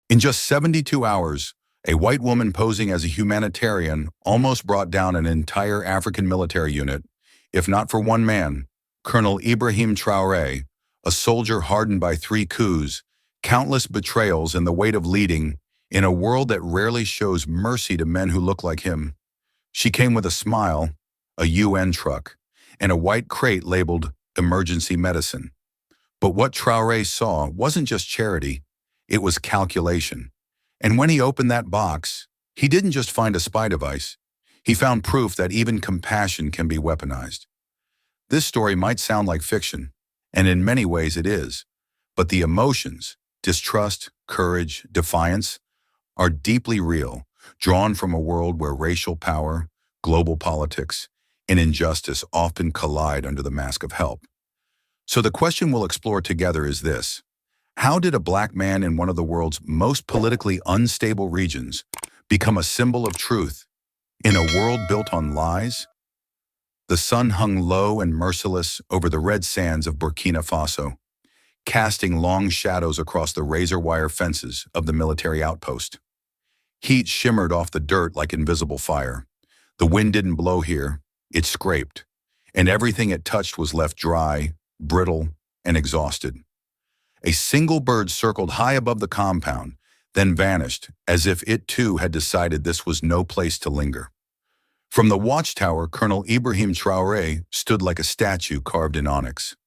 In just 72 hours, a white woman posing as a humanitarian almost brought down an entire African military unit, if not for one man, Colonel Ibrahim Traoré, a soldier hardened by 3 coups, countless betrayals, and the weight of leading in a world that rarely shows mercy to men who look like him. She came with a smile, a UN truck, and a white crate labeled emergency medicine. But what Traoré saw wasn't just charity, it was calculation. And when he opened that box, he didn't just find a spy device. He found proof that even compassion can be weaponized. This story might sound like fiction, and in many ways it is, but the emotions, distrust, courage, defiance, are deeply real, drawn from a world where racial power, global politics, and injustice often collide under the mask of help. So the question we'll explore together is this: how did a black man in one of the world's most politically unstable regions become a symbol of truth in a world built on lies? The sun hung low and merciless over the red sands of Burkina Faso, casting long shadows across the razor-wire fences of the military outpost. Heat shimmered off the dirt like invisible fire. The wind didn't blow here, it scraped, and everything it touched was left dry, brittle, and exhausted. A single bird circled high above the compound, then vanished, as if it too had decided this was no place to linger. From the watchtower, Colonel Ibrahim Traoré stood like a statue carved in onyx,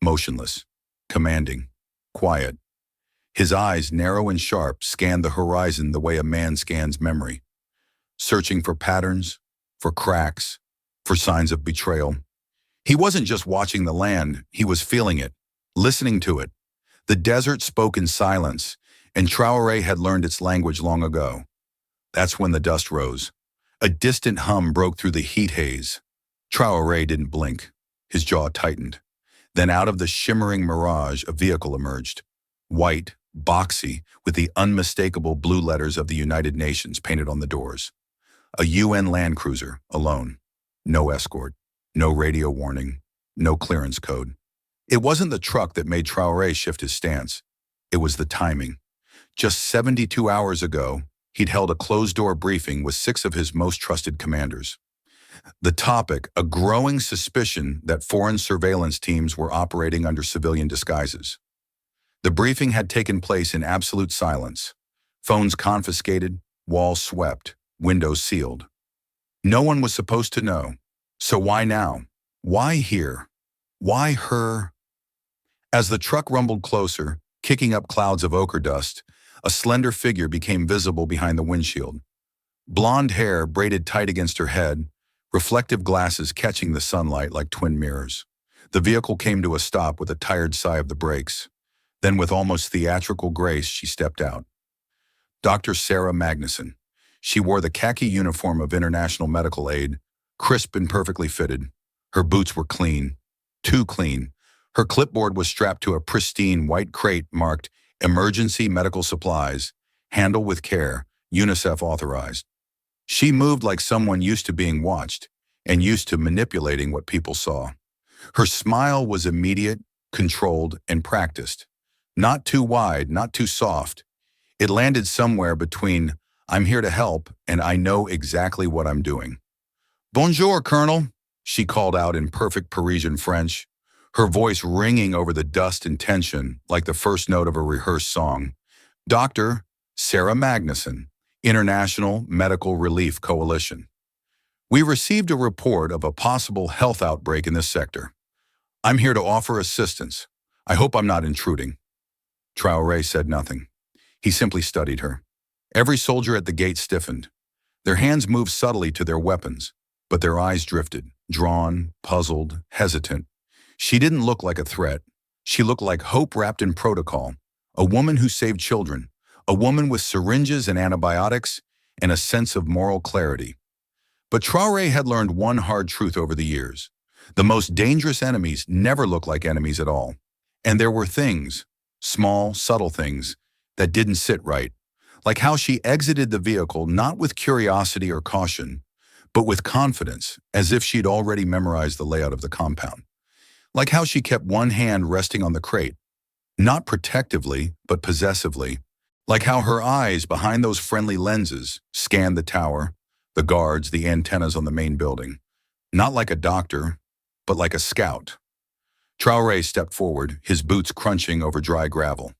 motionless, commanding, quiet. His eyes, narrow and sharp, scanned the horizon the way a man scans memory, searching for patterns, for cracks, for signs of betrayal. He wasn't just watching the land, he was feeling it, listening to it. The desert spoke in silence, and Traoré had learned its language long ago. That's when the dust rose. A distant hum broke through the heat haze. Traoré didn't blink. His jaw tightened. Then out of the shimmering mirage, a vehicle emerged. White, boxy, with the unmistakable blue letters of the United Nations painted on the doors. A UN Land Cruiser, alone. No escort, no radio warning, no clearance code. It wasn't the truck that made Traoré shift his stance. It was the timing. Just 72 hours ago, he'd held a closed-door briefing with 6 of his most trusted commanders. The topic, a growing suspicion that foreign surveillance teams were operating under civilian disguises. The briefing had taken place in absolute silence. Phones confiscated, walls swept, windows sealed. No one was supposed to know. So why now? Why here? Why her? As the truck rumbled closer, kicking up clouds of ochre dust, a slender figure became visible behind the windshield. Blonde hair braided tight against her head, reflective glasses catching the sunlight like twin mirrors. The vehicle came to a stop with a tired sigh of the brakes. Then with almost theatrical grace, she stepped out. Dr. Sarah Magnuson. She wore the khaki uniform of International Medical Aid, crisp and perfectly fitted. Her boots were clean, too clean. Her clipboard was strapped to a pristine white crate marked Emergency Medical Supplies, Handle with Care, UNICEF authorized. She moved like someone used to being watched and used to manipulating what people saw. Her smile was immediate, controlled, and practiced. Not too wide, not too soft. It landed somewhere between "I'm here to help" and "I know exactly what I'm doing." "Bonjour, Colonel," she called out in perfect Parisian French, her voice ringing over the dust and tension like the first note of a rehearsed song. "Dr. Sarah Magnuson, International Medical Relief Coalition. We received a report of a possible health outbreak in this sector. I'm here to offer assistance. I hope I'm not intruding." Traoré said nothing. He simply studied her. Every soldier at the gate stiffened. Their hands moved subtly to their weapons, but their eyes drifted, drawn, puzzled, hesitant. She didn't look like a threat. She looked like hope wrapped in protocol, a woman who saved children, a woman with syringes and antibiotics, and a sense of moral clarity. But Traoré had learned one hard truth over the years. The most dangerous enemies never look like enemies at all. And there were things, small, subtle things, that didn't sit right, like how she exited the vehicle not with curiosity or caution, but with confidence, as if she'd already memorized the layout of the compound. Like how she kept one hand resting on the crate, not protectively, but possessively, Like how her eyes behind those friendly lenses scanned the tower, the guards, the antennas on the main building. Not like a doctor, but like a scout. Traoré stepped forward, his boots crunching over dry gravel.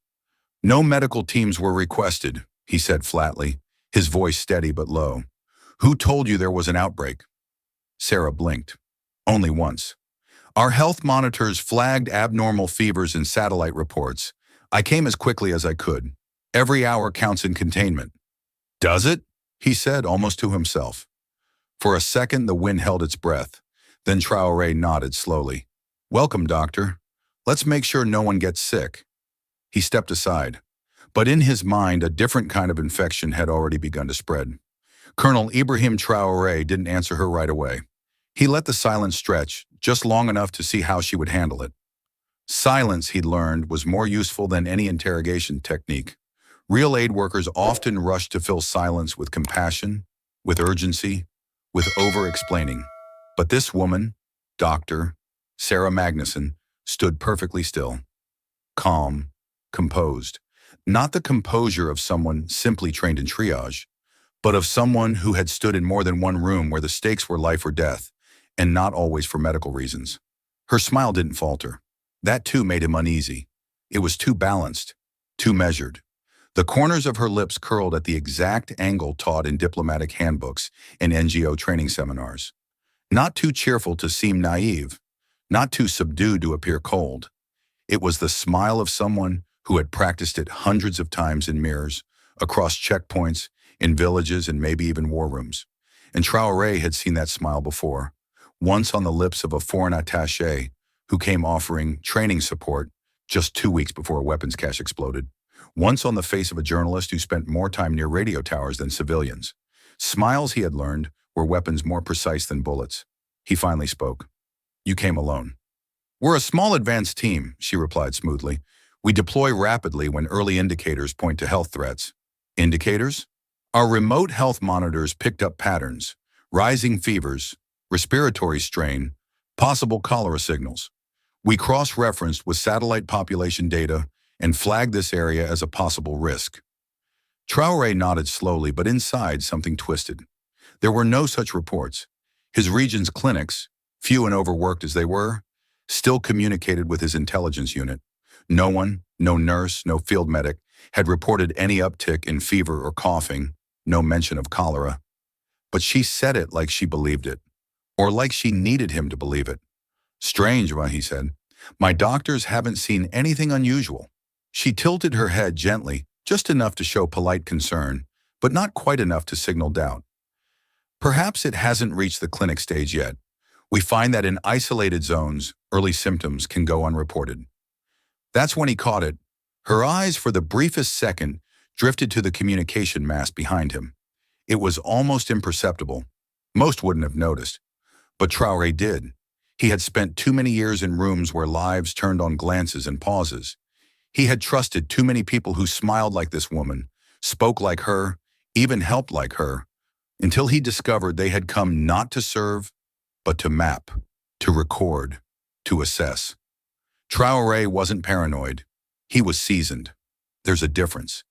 No medical teams were requested, he said flatly, his voice steady but low. Who told you there was an outbreak? Sarah blinked. Only once. Our health monitors flagged abnormal fevers in satellite reports. I came as quickly as I could. Every hour counts in containment. Does it? He said, almost to himself. For a second, the wind held its breath. Then Traoré nodded slowly. Welcome, doctor. Let's make sure no one gets sick. He stepped aside. But in his mind, a different kind of infection had already begun to spread. Colonel Ibrahim Traoré didn't answer her right away. He let the silence stretch, just long enough to see how she would handle it. Silence, he'd learned, was more useful than any interrogation technique. Real aid workers often rushed to fill silence with compassion, with urgency, with over-explaining. But this woman, Dr. Sarah Magnuson, stood perfectly still. Calm, composed. Not the composure of someone simply trained in triage, but of someone who had stood in more than one room where the stakes were life or death, and not always for medical reasons. Her smile didn't falter. That too made him uneasy. It was too balanced, too measured. The corners of her lips curled at the exact angle taught in diplomatic handbooks and NGO training seminars. Not too cheerful to seem naive, not too subdued to appear cold. It was the smile of someone who had practiced it hundreds of times in mirrors, across checkpoints, in villages, and maybe even war rooms. And Traoré had seen that smile before, once on the lips of a foreign attaché who came offering training support just 2 weeks before a weapons cache exploded. Once on the face of a journalist who spent more time near radio towers than civilians. Smiles, he had learned, were weapons more precise than bullets. He finally spoke. You came alone. We're a small advanced team, she replied smoothly. We deploy rapidly when early indicators point to health threats. Indicators? Our remote health monitors picked up patterns, rising fevers, respiratory strain, possible cholera signals. We cross-referenced with satellite population data and flagged this area as a possible risk. Traoré nodded slowly, but inside something twisted. There were no such reports. His region's clinics, few and overworked as they were, still communicated with his intelligence unit. No one, no nurse, no field medic, had reported any uptick in fever or coughing, no mention of cholera. But she said it like she believed it, or like she needed him to believe it. Strange, he said. My doctors haven't seen anything unusual. She tilted her head gently, just enough to show polite concern, but not quite enough to signal doubt. Perhaps it hasn't reached the clinic stage yet. We find that in isolated zones, early symptoms can go unreported. That's when he caught it. Her eyes, for the briefest second, drifted to the communication mast behind him. It was almost imperceptible. Most wouldn't have noticed. But Traoré did. He had spent too many years in rooms where lives turned on glances and pauses. He had trusted too many people who smiled like this woman, spoke like her, even helped like her, until he discovered they had come not to serve, but to map, to record, to assess. Traoré wasn't paranoid. He was seasoned. There's a difference.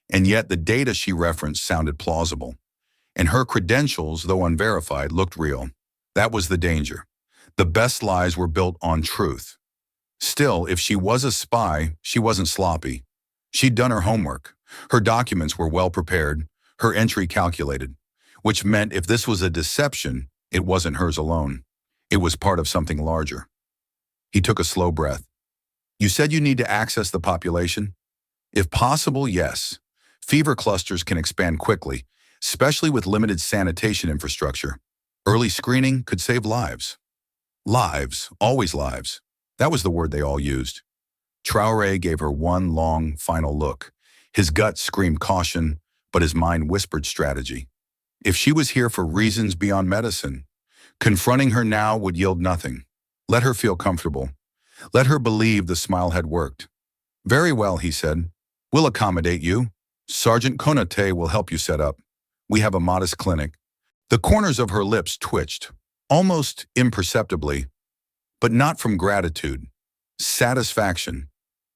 And yet the data she referenced sounded plausible. And her credentials, though unverified, looked real. That was the danger. The best lies were built on truth. Still, if she was a spy, she wasn't sloppy. She'd done her homework. Her documents were well prepared, her entry calculated, which meant if this was a deception, it wasn't hers alone. It was part of something larger. He took a slow breath. You said you need to access the population? If possible, yes. Fever clusters can expand quickly, especially with limited sanitation infrastructure. Early screening could save lives. Lives, always lives. That was the word they all used. Traoré gave her one long, final look. His gut screamed caution, but his mind whispered strategy. If she was here for reasons beyond medicine, confronting her now would yield nothing. Let her feel comfortable. Let her believe the smile had worked. Very well, he said. We'll accommodate you. Sergeant Konaté will help you set up. We have a modest clinic. The corners of her lips twitched, almost imperceptibly, but not from gratitude. Satisfaction.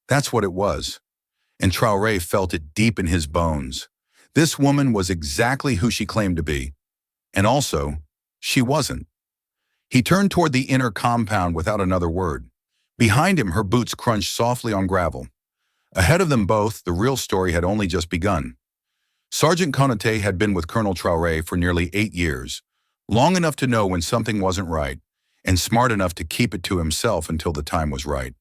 That's what it was. and Traoré felt it deep in his bones. This woman was exactly who she claimed to be. And also, she wasn't. He turned toward the inner compound without another word. Behind him, her boots crunched softly on gravel. Ahead of them both, the real story had only just begun. Sergeant Konaté had been with Colonel Traoré for nearly 8 years, long enough to know when something wasn't right, and smart enough to keep it to himself until the time was right.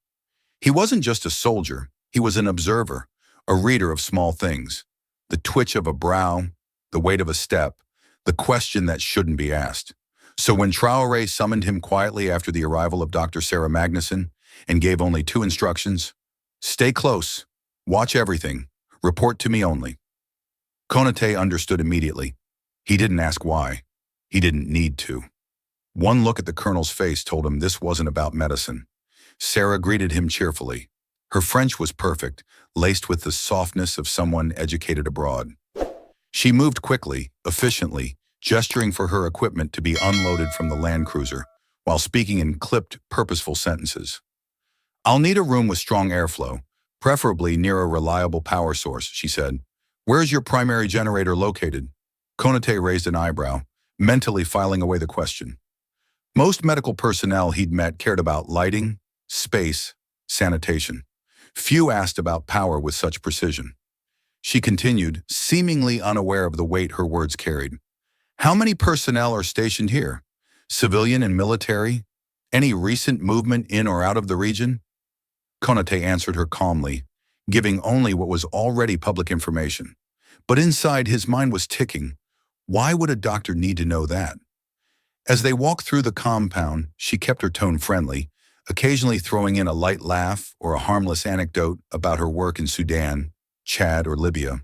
He wasn't just a soldier, he was an observer, a reader of small things. The twitch of a brow, the weight of a step, the question that shouldn't be asked. So when Traoré summoned him quietly after the arrival of Dr. Sarah Magnuson and gave only 2 instructions, "Stay close, watch everything, report to me only," Konaté understood immediately. He didn't ask why. He didn't need to. One look at the colonel's face told him this wasn't about medicine. Sarah greeted him cheerfully. Her French was perfect, laced with the softness of someone educated abroad. She moved quickly, efficiently, gesturing for her equipment to be unloaded from the Land Cruiser, while speaking in clipped, purposeful sentences. "I'll need a room with strong airflow, preferably near a reliable power source," she said. "Where's your primary generator located?" Konaté raised an eyebrow, mentally filing away the question. Most medical personnel he'd met cared about lighting, space, sanitation. Few asked about power with such precision. She continued, seemingly unaware of the weight her words carried. "How many personnel are stationed here? Civilian and military? Any recent movement in or out of the region?" Konaté answered her calmly, giving only what was already public information. But inside, his mind was ticking. Why would a doctor need to know that? As they walked through the compound, she kept her tone friendly, occasionally throwing in a light laugh or a harmless anecdote about her work in Sudan, Chad, or Libya.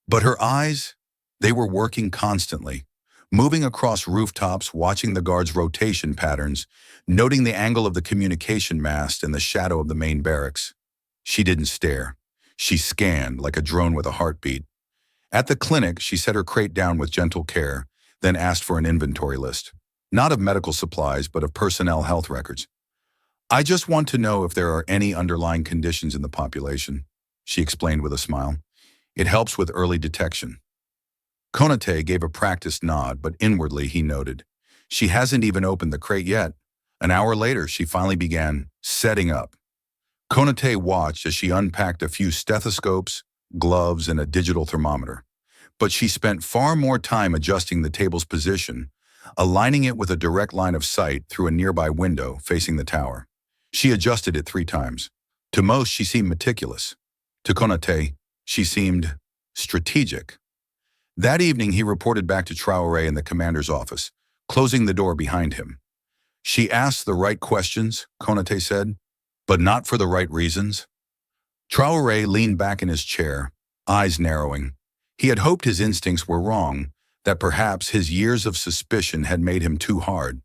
But her eyes, they were working constantly, moving across rooftops, watching the guards' rotation patterns, noting the angle of the communication mast and the shadow of the main barracks. She didn't stare. She scanned like a drone with a heartbeat. At the clinic, she set her crate down with gentle care, then asked for an inventory list. Not of medical supplies, but of personnel health records. "I just want to know if there are any underlying conditions in the population," she explained with a smile. "It helps with early detection." Konaté gave a practiced nod, but inwardly he noted, "She hasn't even opened the crate yet." An hour later, she finally began setting up. Konaté watched as she unpacked a few stethoscopes, gloves, and a digital thermometer. But she spent far more time adjusting the table's position, aligning it with a direct line of sight through a nearby window facing the tower. She adjusted it 3 times. To most, she seemed meticulous. To Konaté, she seemed strategic. That evening, he reported back to Traoré in the commander's office, closing the door behind him. "She asked the right questions," Konaté said, "but not for the right reasons." Traoré leaned back in his chair, eyes narrowing. He had hoped his instincts were wrong, that perhaps his years of suspicion had made him too hard.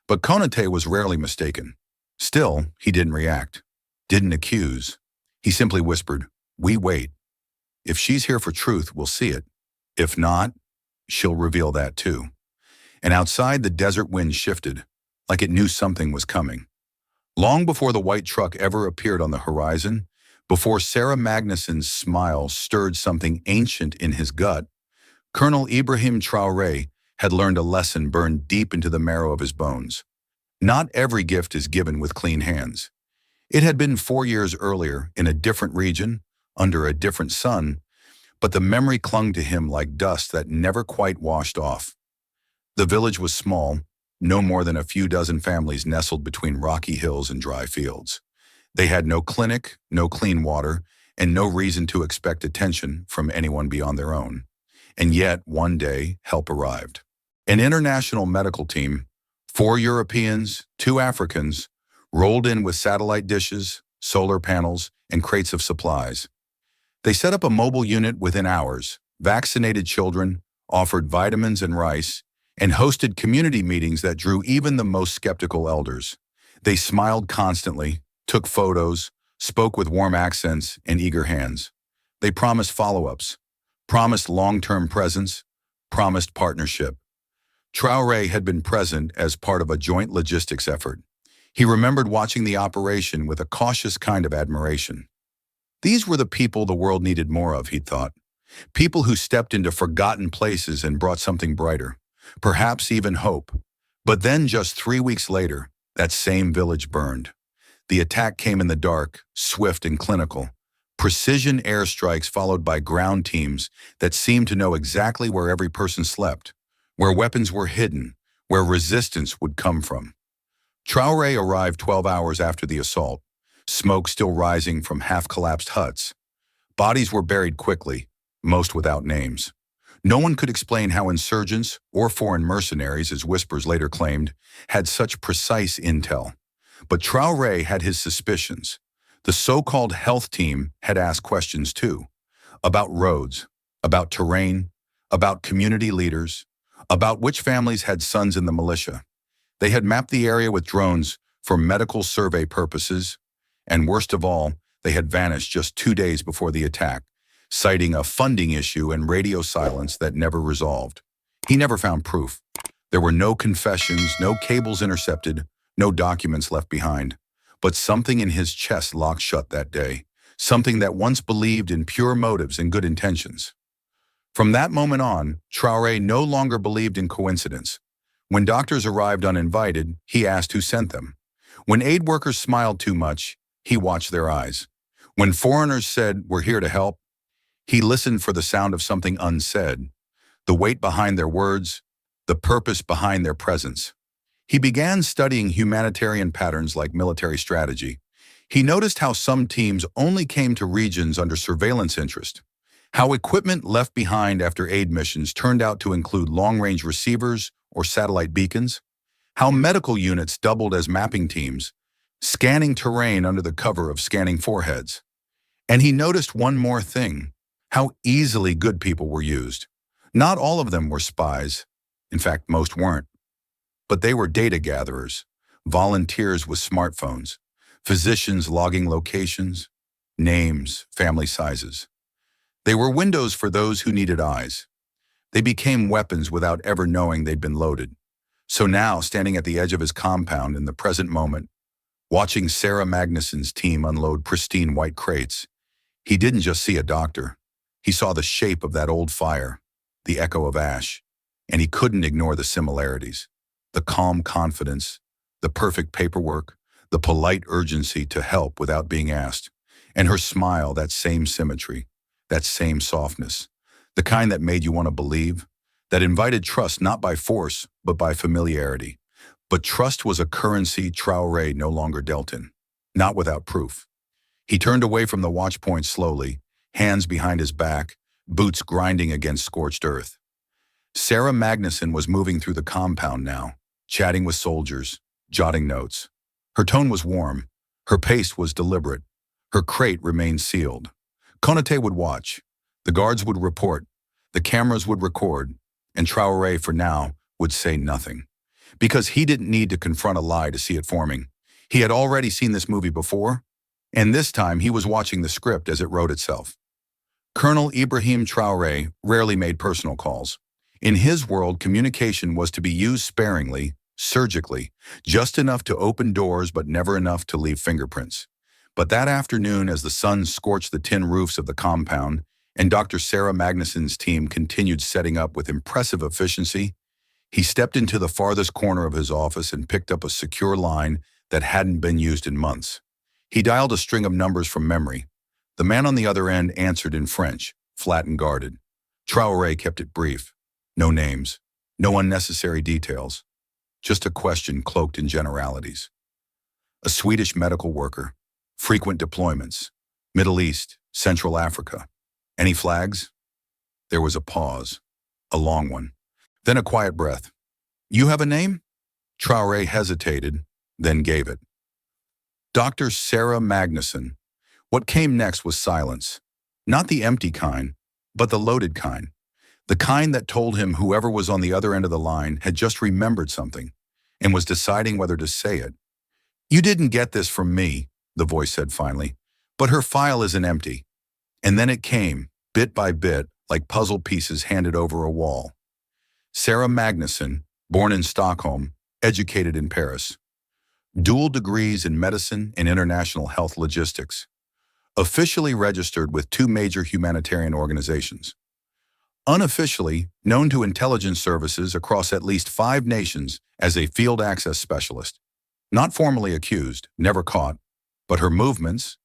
But Konaté was rarely mistaken. Still, he didn't react, didn't accuse. He simply whispered, "We wait. If she's here for truth, we'll see it. If not, she'll reveal that too." And outside, the desert wind shifted, like it knew something was coming. Long before the white truck ever appeared on the horizon, before Sarah Magnuson's smile stirred something ancient in his gut, Colonel Ibrahim Traoré had learned a lesson burned deep into the marrow of his bones. Not every gift is given with clean hands. It had been 4 years earlier, in a different region, under a different sun, but the memory clung to him like dust that never quite washed off. The village was small, no more than a few dozen families nestled between rocky hills and dry fields. They had no clinic, no clean water, and no reason to expect attention from anyone beyond their own. And yet, one day, help arrived. An international medical team, 4 Europeans, 2 Africans, rolled in with satellite dishes, solar panels, and crates of supplies. They set up a mobile unit within hours, vaccinated children, offered vitamins and rice, and hosted community meetings that drew even the most skeptical elders. They smiled constantly, took photos, spoke with warm accents and eager hands. They promised follow-ups, promised long-term presence, promised partnership. Traoré had been present as part of a joint logistics effort. He remembered watching the operation with a cautious kind of admiration. These were the people the world needed more of, he thought. People who stepped into forgotten places and brought something brighter, perhaps even hope. But then just 3 weeks later, that same village burned. The attack came in the dark, swift and clinical. Precision airstrikes followed by ground teams that seemed to know exactly where every person slept, where weapons were hidden, where resistance would come from. Traoré arrived 12 hours after the assault, smoke still rising from half-collapsed huts. Bodies were buried quickly, most without names. No one could explain how insurgents, or foreign mercenaries as whispers later claimed, had such precise intel. But Traoré had his suspicions. The so-called health team had asked questions too, about roads, about terrain, about community leaders, about which families had sons in the militia. They had mapped the area with drones for medical survey purposes, and worst of all, they had vanished just 2 days before the attack, citing a funding issue and radio silence that never resolved. He never found proof. There were no confessions, no cables intercepted, no documents left behind. But something in his chest locked shut that day, something that once believed in pure motives and good intentions. From that moment on, Traoré no longer believed in coincidence. When doctors arrived uninvited, he asked who sent them. When aid workers smiled too much, he watched their eyes. When foreigners said, "We're here to help," he listened for the sound of something unsaid, the weight behind their words, the purpose behind their presence. He began studying humanitarian patterns like military strategy. He noticed how some teams only came to regions under surveillance interest, how equipment left behind after aid missions turned out to include long-range receivers or satellite beacons, how medical units doubled as mapping teams, scanning terrain under the cover of scanning foreheads. And he noticed one more thing, how easily good people were used. Not all of them were spies. In fact, most weren't. But they were data gatherers, volunteers with smartphones, physicians logging locations, names, family sizes. They were windows for those who needed eyes. They became weapons without ever knowing they'd been loaded. So now, standing at the edge of his compound in the present moment, watching Sarah Magnuson's team unload pristine white crates, he didn't just see a doctor. He saw the shape of that old fire, the echo of ash, and he couldn't ignore the similarities. The calm confidence, the perfect paperwork, the polite urgency to help without being asked, and her smile, that same symmetry, that same softness, the kind that made you want to believe, that invited trust not by force, but by familiarity. But trust was a currency Traoré no longer dealt in, not without proof. He turned away from the watch point slowly, hands behind his back, boots grinding against scorched earth. Sarah Magnuson was moving through the compound now, chatting with soldiers, jotting notes. Her tone was warm. Her pace was deliberate. Her crate remained sealed. Konate would watch. The guards would report. The cameras would record. And Traoré, for now, would say nothing. Because he didn't need to confront a lie to see it forming. He had already seen this movie before, and this time he was watching the script as it wrote itself. Colonel Ibrahim Traoré rarely made personal calls. In his world, communication was to be used sparingly, surgically, just enough to open doors but never enough to leave fingerprints. But that afternoon, as the sun scorched the tin roofs of the compound and Dr. Sarah Magnuson's team continued setting up with impressive efficiency, he stepped into the farthest corner of his office and picked up a secure line that hadn't been used in months. He dialed a string of numbers from memory. The man on the other end answered in French, flat and guarded. Traoré kept it brief. No names, no unnecessary details, just a question cloaked in generalities. A Swedish medical worker, frequent deployments, Middle East, Central Africa. Any flags? There was a pause, a long one, then a quiet breath. You have a name? Traoré hesitated, then gave it. Dr. Sarah Magnuson. What came next was silence. Not the empty kind, but the loaded kind. The kind that told him whoever was on the other end of the line had just remembered something and was deciding whether to say it. You didn't get this from me, the voice said finally, but her file isn't empty. And then it came, bit by bit, like puzzle pieces handed over a wall. Sarah Magnuson, born in Stockholm, educated in Paris. Dual degrees in medicine and international health logistics. officially registered with two major humanitarian organizations. Unofficially known to intelligence services across at least 5 nations as a field access specialist. Not formally accused, never caught, but her movements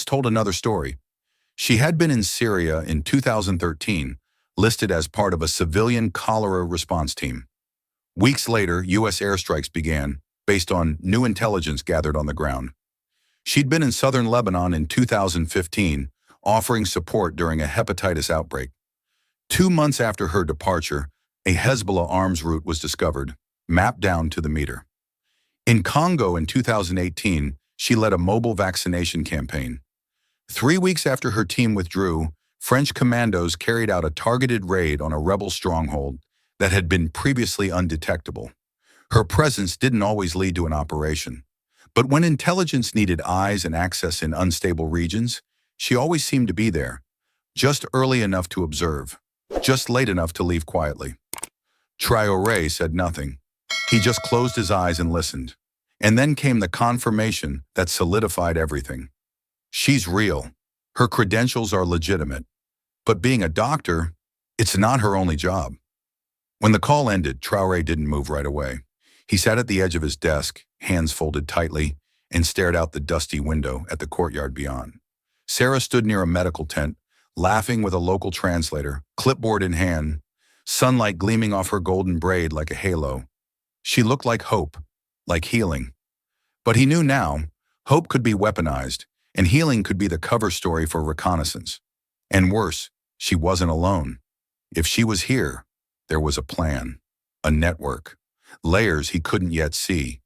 told another story. She had been in Syria in 2013, listed as part of a civilian cholera response team. Weeks later, U.S. airstrikes began, based on new intelligence gathered on the ground. She'd been in southern Lebanon in 2015, offering support during a hepatitis outbreak. 2 months after her departure, a Hezbollah arms route was discovered, mapped down to the meter. In Congo in 2018, she led a mobile vaccination campaign. 3 weeks after her team withdrew, French commandos carried out a targeted raid on a rebel stronghold that had been previously undetectable. Her presence didn't always lead to an operation. But when intelligence needed eyes and access in unstable regions, she always seemed to be there, just early enough to observe, just late enough to leave quietly. Traoré said nothing. He just closed his eyes and listened. And then came the confirmation that solidified everything. She's real. Her credentials are legitimate. But being a doctor, it's not her only job. When the call ended, Traoré didn't move right away. He sat at the edge of his desk, hands folded tightly, and stared out the dusty window at the courtyard beyond. Sarah stood near a medical tent, laughing with a local translator, clipboard in hand, sunlight gleaming off her golden braid like a halo. She looked like hope, like healing. But he knew now, hope could be weaponized, and healing could be the cover story for reconnaissance. And worse, she wasn't alone. If she was here, there was a plan, a network, layers he couldn't yet see.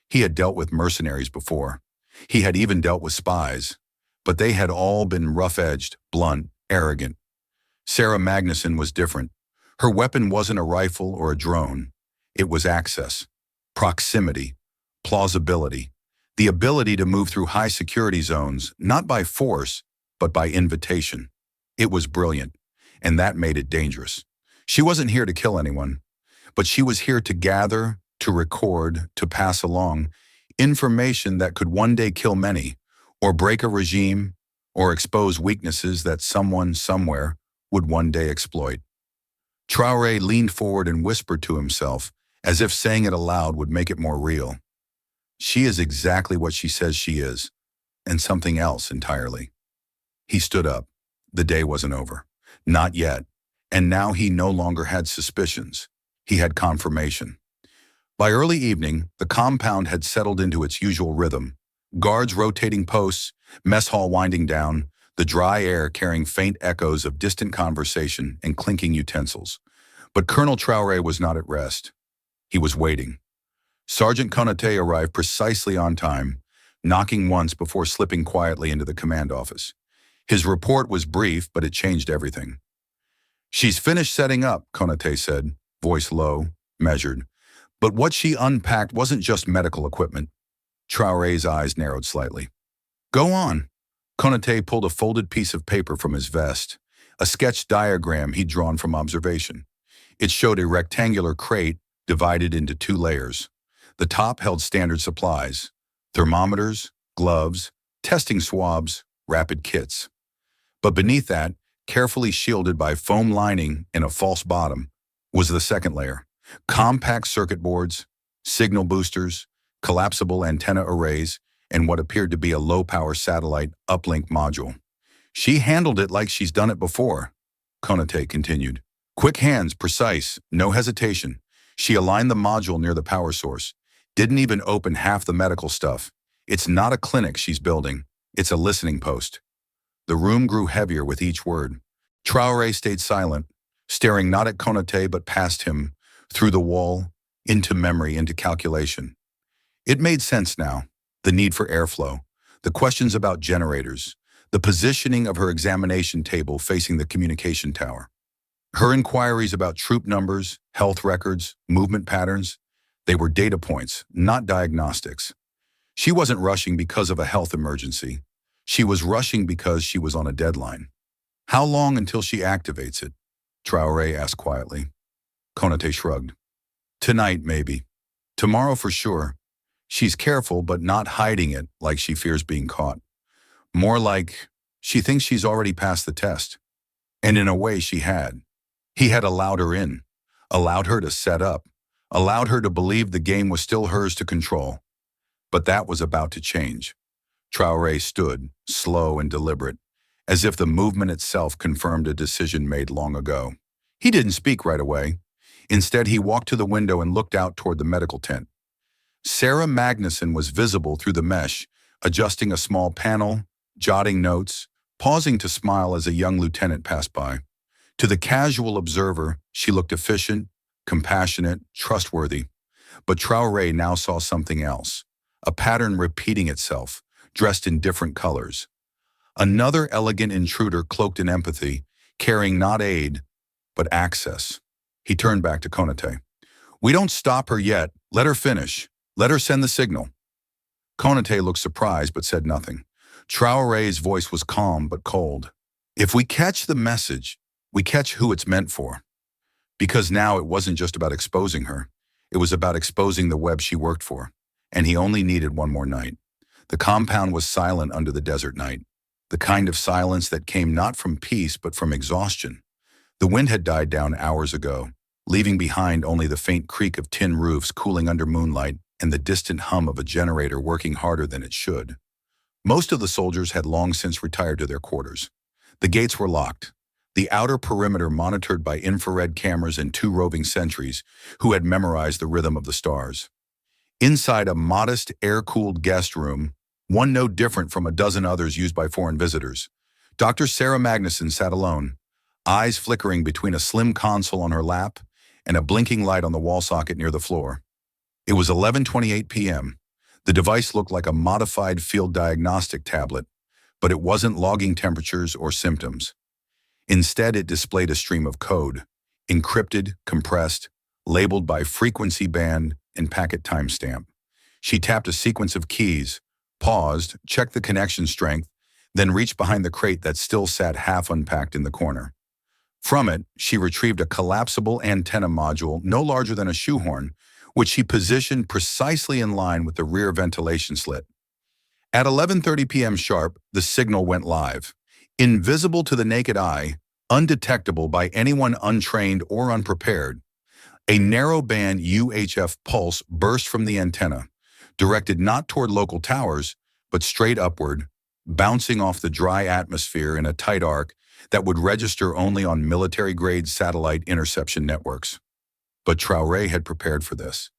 He had dealt with mercenaries before. He had even dealt with spies. But they had all been rough-edged, blunt, arrogant. Sarah Magnuson was different. Her weapon wasn't a rifle or a drone. It was access, proximity, plausibility, the ability to move through high-security zones, not by force, but by invitation. It was brilliant, and that made it dangerous. She wasn't here to kill anyone, but she was here to gather, to record, to pass along information that could one day kill many, or break a regime, or expose weaknesses that someone somewhere would one day exploit. Traoré leaned forward and whispered to himself, as if saying it aloud would make it more real. She is exactly what she says she is, and something else entirely. He stood up. The day wasn't over. Not yet. And now he no longer had suspicions. He had confirmation. By early evening, the compound had settled into its usual rhythm. Guards rotating posts, mess hall winding down, the dry air carrying faint echoes of distant conversation and clinking utensils. But Colonel Traoré was not at rest. He was waiting. Sergeant Konaté arrived precisely on time, knocking once before slipping quietly into the command office. His report was brief, but it changed everything. "She's finished setting up," Konaté said, voice low, measured. But what she unpacked wasn't just medical equipment. Traoré's eyes narrowed slightly. "Go on." Konaté pulled a folded piece of paper from his vest, a sketch diagram he'd drawn from observation. It showed a rectangular crate divided into 2 layers. The top held standard supplies, thermometers, gloves, testing swabs, rapid kits. But beneath that, carefully shielded by foam lining and a false bottom, was the second layer. Compact circuit boards, signal boosters, collapsible antenna arrays, and what appeared to be a low-power satellite uplink module. "She handled it like she's done it before," Konaté continued. "Quick hands, precise, no hesitation. She aligned the module near the power source. Didn't even open half the medical stuff. It's not a clinic she's building. It's a listening post." The room grew heavier with each word. Traoré stayed silent, staring not at Konaté but past him, through the wall, into memory, into calculation. It made sense now. The need for airflow, the questions about generators, the positioning of her examination table facing the communication tower. Her inquiries about troop numbers, health records, movement patterns, they were data points, not diagnostics. She wasn't rushing because of a health emergency. She was rushing because she was on a deadline. "How long until she activates it?" Traoré asked quietly. Konaté shrugged. "Tonight, maybe. Tomorrow for sure. She's careful but not hiding it like she fears being caught. More like, she thinks she's already passed the test. And in a way she had. He had allowed her in, allowed her to set up, allowed her to believe the game was still hers to control. But that was about to change. Traoré stood, slow and deliberate, as if the movement itself confirmed a decision made long ago. He didn't speak right away. Instead, he walked to the window and looked out toward the medical tent. Sarah Magnuson was visible through the mesh, adjusting a small panel, jotting notes, pausing to smile as a young lieutenant passed by. To the casual observer, she looked efficient, compassionate, trustworthy. But Traoré now saw something else, a pattern repeating itself, dressed in different colors. Another elegant intruder cloaked in empathy, carrying not aid, but access. He turned back to Konate. "We don't stop her yet. Let her finish. Let her send the signal." Konate looked surprised but said nothing. Traoré's voice was calm but cold. "If we catch the message, we catch who it's meant for." Because now it wasn't just about exposing her. It was about exposing the web she worked for. And he only needed one more night. The compound was silent under the desert night. The kind of silence that came not from peace but from exhaustion. The wind had died down hours ago, leaving behind only the faint creak of tin roofs cooling under moonlight and the distant hum of a generator working harder than it should. Most of the soldiers had long since retired to their quarters. The gates were locked, the outer perimeter monitored by infrared cameras and 2 roving sentries who had memorized the rhythm of the stars. Inside a modest, air-cooled guest room, one no different from a dozen others used by foreign visitors, Dr. Sarah Magnuson sat alone, eyes flickering between a slim console on her lap and a blinking light on the wall socket near the floor. It was 11:28 p.m. The device looked like a modified field diagnostic tablet, but it wasn't logging temperatures or symptoms. Instead, it displayed a stream of code, encrypted, compressed, labeled by frequency band and packet timestamp. She tapped a sequence of keys, paused, checked the connection strength, then reached behind the crate that still sat half unpacked in the corner. From it, she retrieved a collapsible antenna module no larger than a shoehorn, which she positioned precisely in line with the rear ventilation slit. At 11:30 p.m. sharp, the signal went live. Invisible to the naked eye, undetectable by anyone untrained or unprepared, a narrow-band UHF pulse burst from the antenna, directed not toward local towers, but straight upward, bouncing off the dry atmosphere in a tight arc that would register only on military-grade satellite interception networks. But Traoré had prepared for this.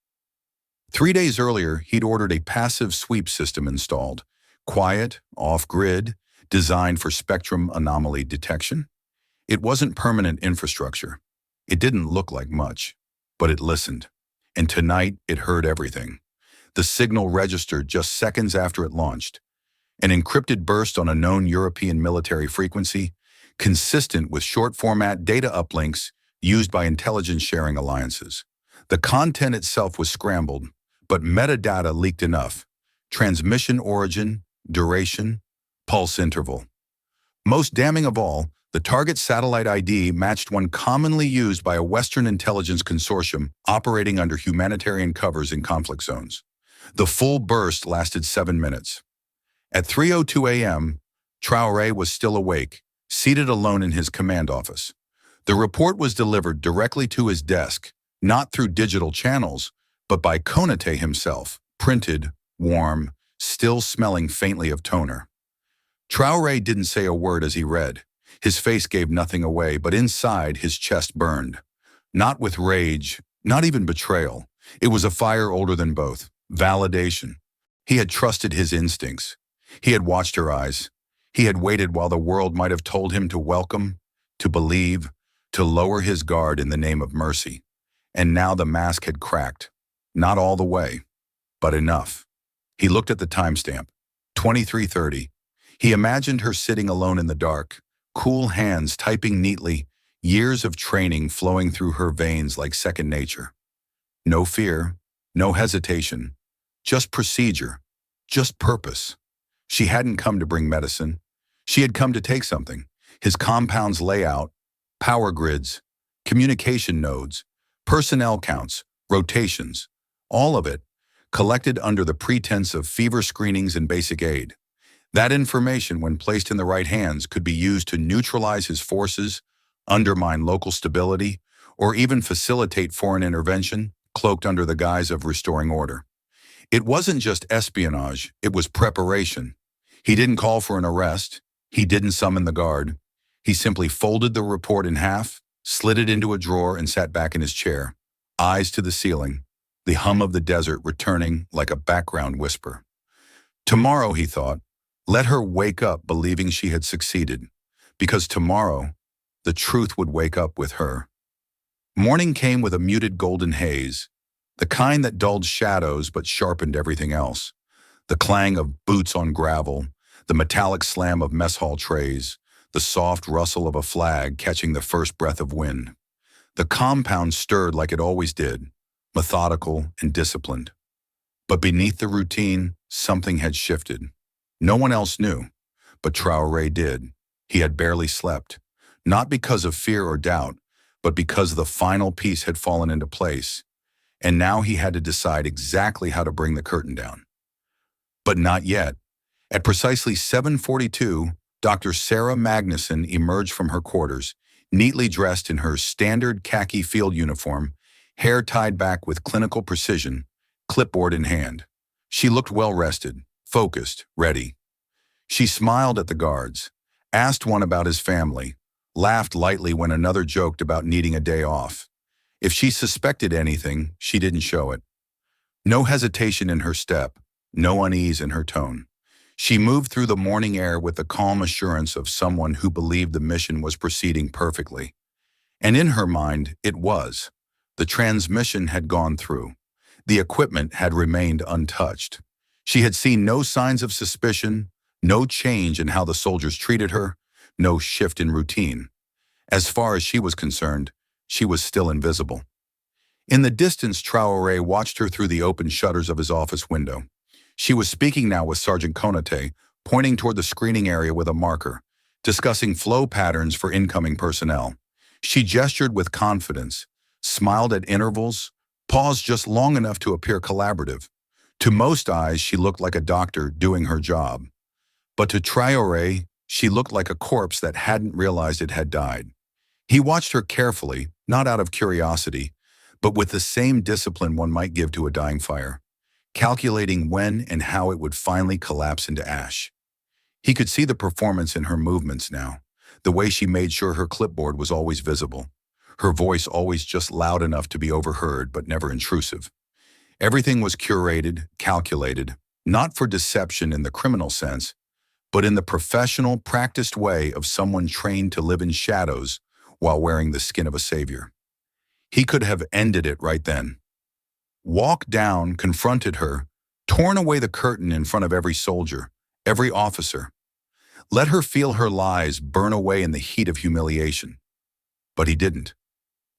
3 days earlier, he'd ordered a passive sweep system installed, quiet, off-grid, designed for spectrum anomaly detection. It wasn't permanent infrastructure. It didn't look like much, but it listened. And tonight, it heard everything. The signal registered just seconds after it launched, an encrypted burst on a known European military frequency, consistent with short-format data uplinks used by intelligence sharing alliances. The content itself was scrambled, but metadata leaked enough. Transmission origin, duration, pulse interval. Most damning of all, the target satellite ID matched one commonly used by a Western intelligence consortium operating under humanitarian covers in conflict zones. The full burst lasted 7 minutes. At 3:02 a.m., Traoré was still awake, seated alone in his command office. The report was delivered directly to his desk, not through digital channels, but by Konate himself, printed, warm, still smelling faintly of toner. Traoré didn't say a word as he read. His face gave nothing away, but inside his chest burned. Not with rage, not even betrayal. It was a fire older than both, validation. He had trusted his instincts. He had watched her eyes. He had waited while the world might have told him to welcome, to believe, to lower his guard in the name of mercy. And now the mask had cracked. Not all the way, but enough. He looked at the timestamp, 23:30. He imagined her sitting alone in the dark, cool hands typing neatly, years of training flowing through her veins like second nature. No fear, no hesitation, just procedure, just purpose. She hadn't come to bring medicine. She had come to take something, his compound's layout, power grids, communication nodes, personnel counts, rotations, all of it, collected under the pretense of fever screenings and basic aid. That information, when placed in the right hands, could be used to neutralize his forces, undermine local stability, or even facilitate foreign intervention, cloaked under the guise of restoring order. It wasn't just espionage, it was preparation. He didn't call for an arrest. He didn't summon the guard. He simply folded the report in half, slid it into a drawer, and sat back in his chair, eyes to the ceiling, the hum of the desert returning like a background whisper. Tomorrow, he thought, let her wake up believing she had succeeded, because tomorrow, the truth would wake up with her. Morning came with a muted golden haze, the kind that dulled shadows but sharpened everything else. The clang of boots on gravel, the metallic slam of mess hall trays, the soft rustle of a flag catching the first breath of wind. The compound stirred like it always did, methodical and disciplined. But beneath the routine, something had shifted. No one else knew, but Traoré did. He had barely slept, not because of fear or doubt, but because the final piece had fallen into place, and now he had to decide exactly how to bring the curtain down. But not yet. At precisely 7:42, Dr. Sarah Magnuson emerged from her quarters, neatly dressed in her standard khaki field uniform, hair tied back with clinical precision, clipboard in hand. She looked well-rested, focused, ready. She smiled at the guards, asked one about his family, laughed lightly when another joked about needing a day off. If she suspected anything, she didn't show it. No hesitation in her step, no unease in her tone. She moved through the morning air with the calm assurance of someone who believed the mission was proceeding perfectly. And in her mind, it was. The transmission had gone through. The equipment had remained untouched. She had seen no signs of suspicion, no change in how the soldiers treated her, no shift in routine. As far as she was concerned, she was still invisible. In the distance, Traoré watched her through the open shutters of his office window. She was speaking now with Sergeant Konate, pointing toward the screening area with a marker, discussing flow patterns for incoming personnel. She gestured with confidence, smiled at intervals, paused just long enough to appear collaborative. To most eyes, she looked like a doctor doing her job. But to Traoré, she looked like a corpse that hadn't realized it had died. He watched her carefully, not out of curiosity, but with the same discipline one might give to a dying fire, calculating when and how it would finally collapse into ash. He could see the performance in her movements now, the way she made sure her clipboard was always visible, her voice always just loud enough to be overheard but never intrusive. Everything was curated, calculated, not for deception in the criminal sense, but in the professional, practiced way of someone trained to live in shadows while wearing the skin of a savior. He could have ended it right then. Walked down, confronted her, torn away the curtain in front of every soldier, every officer. Let her feel her lies burn away in the heat of humiliation. But he didn't.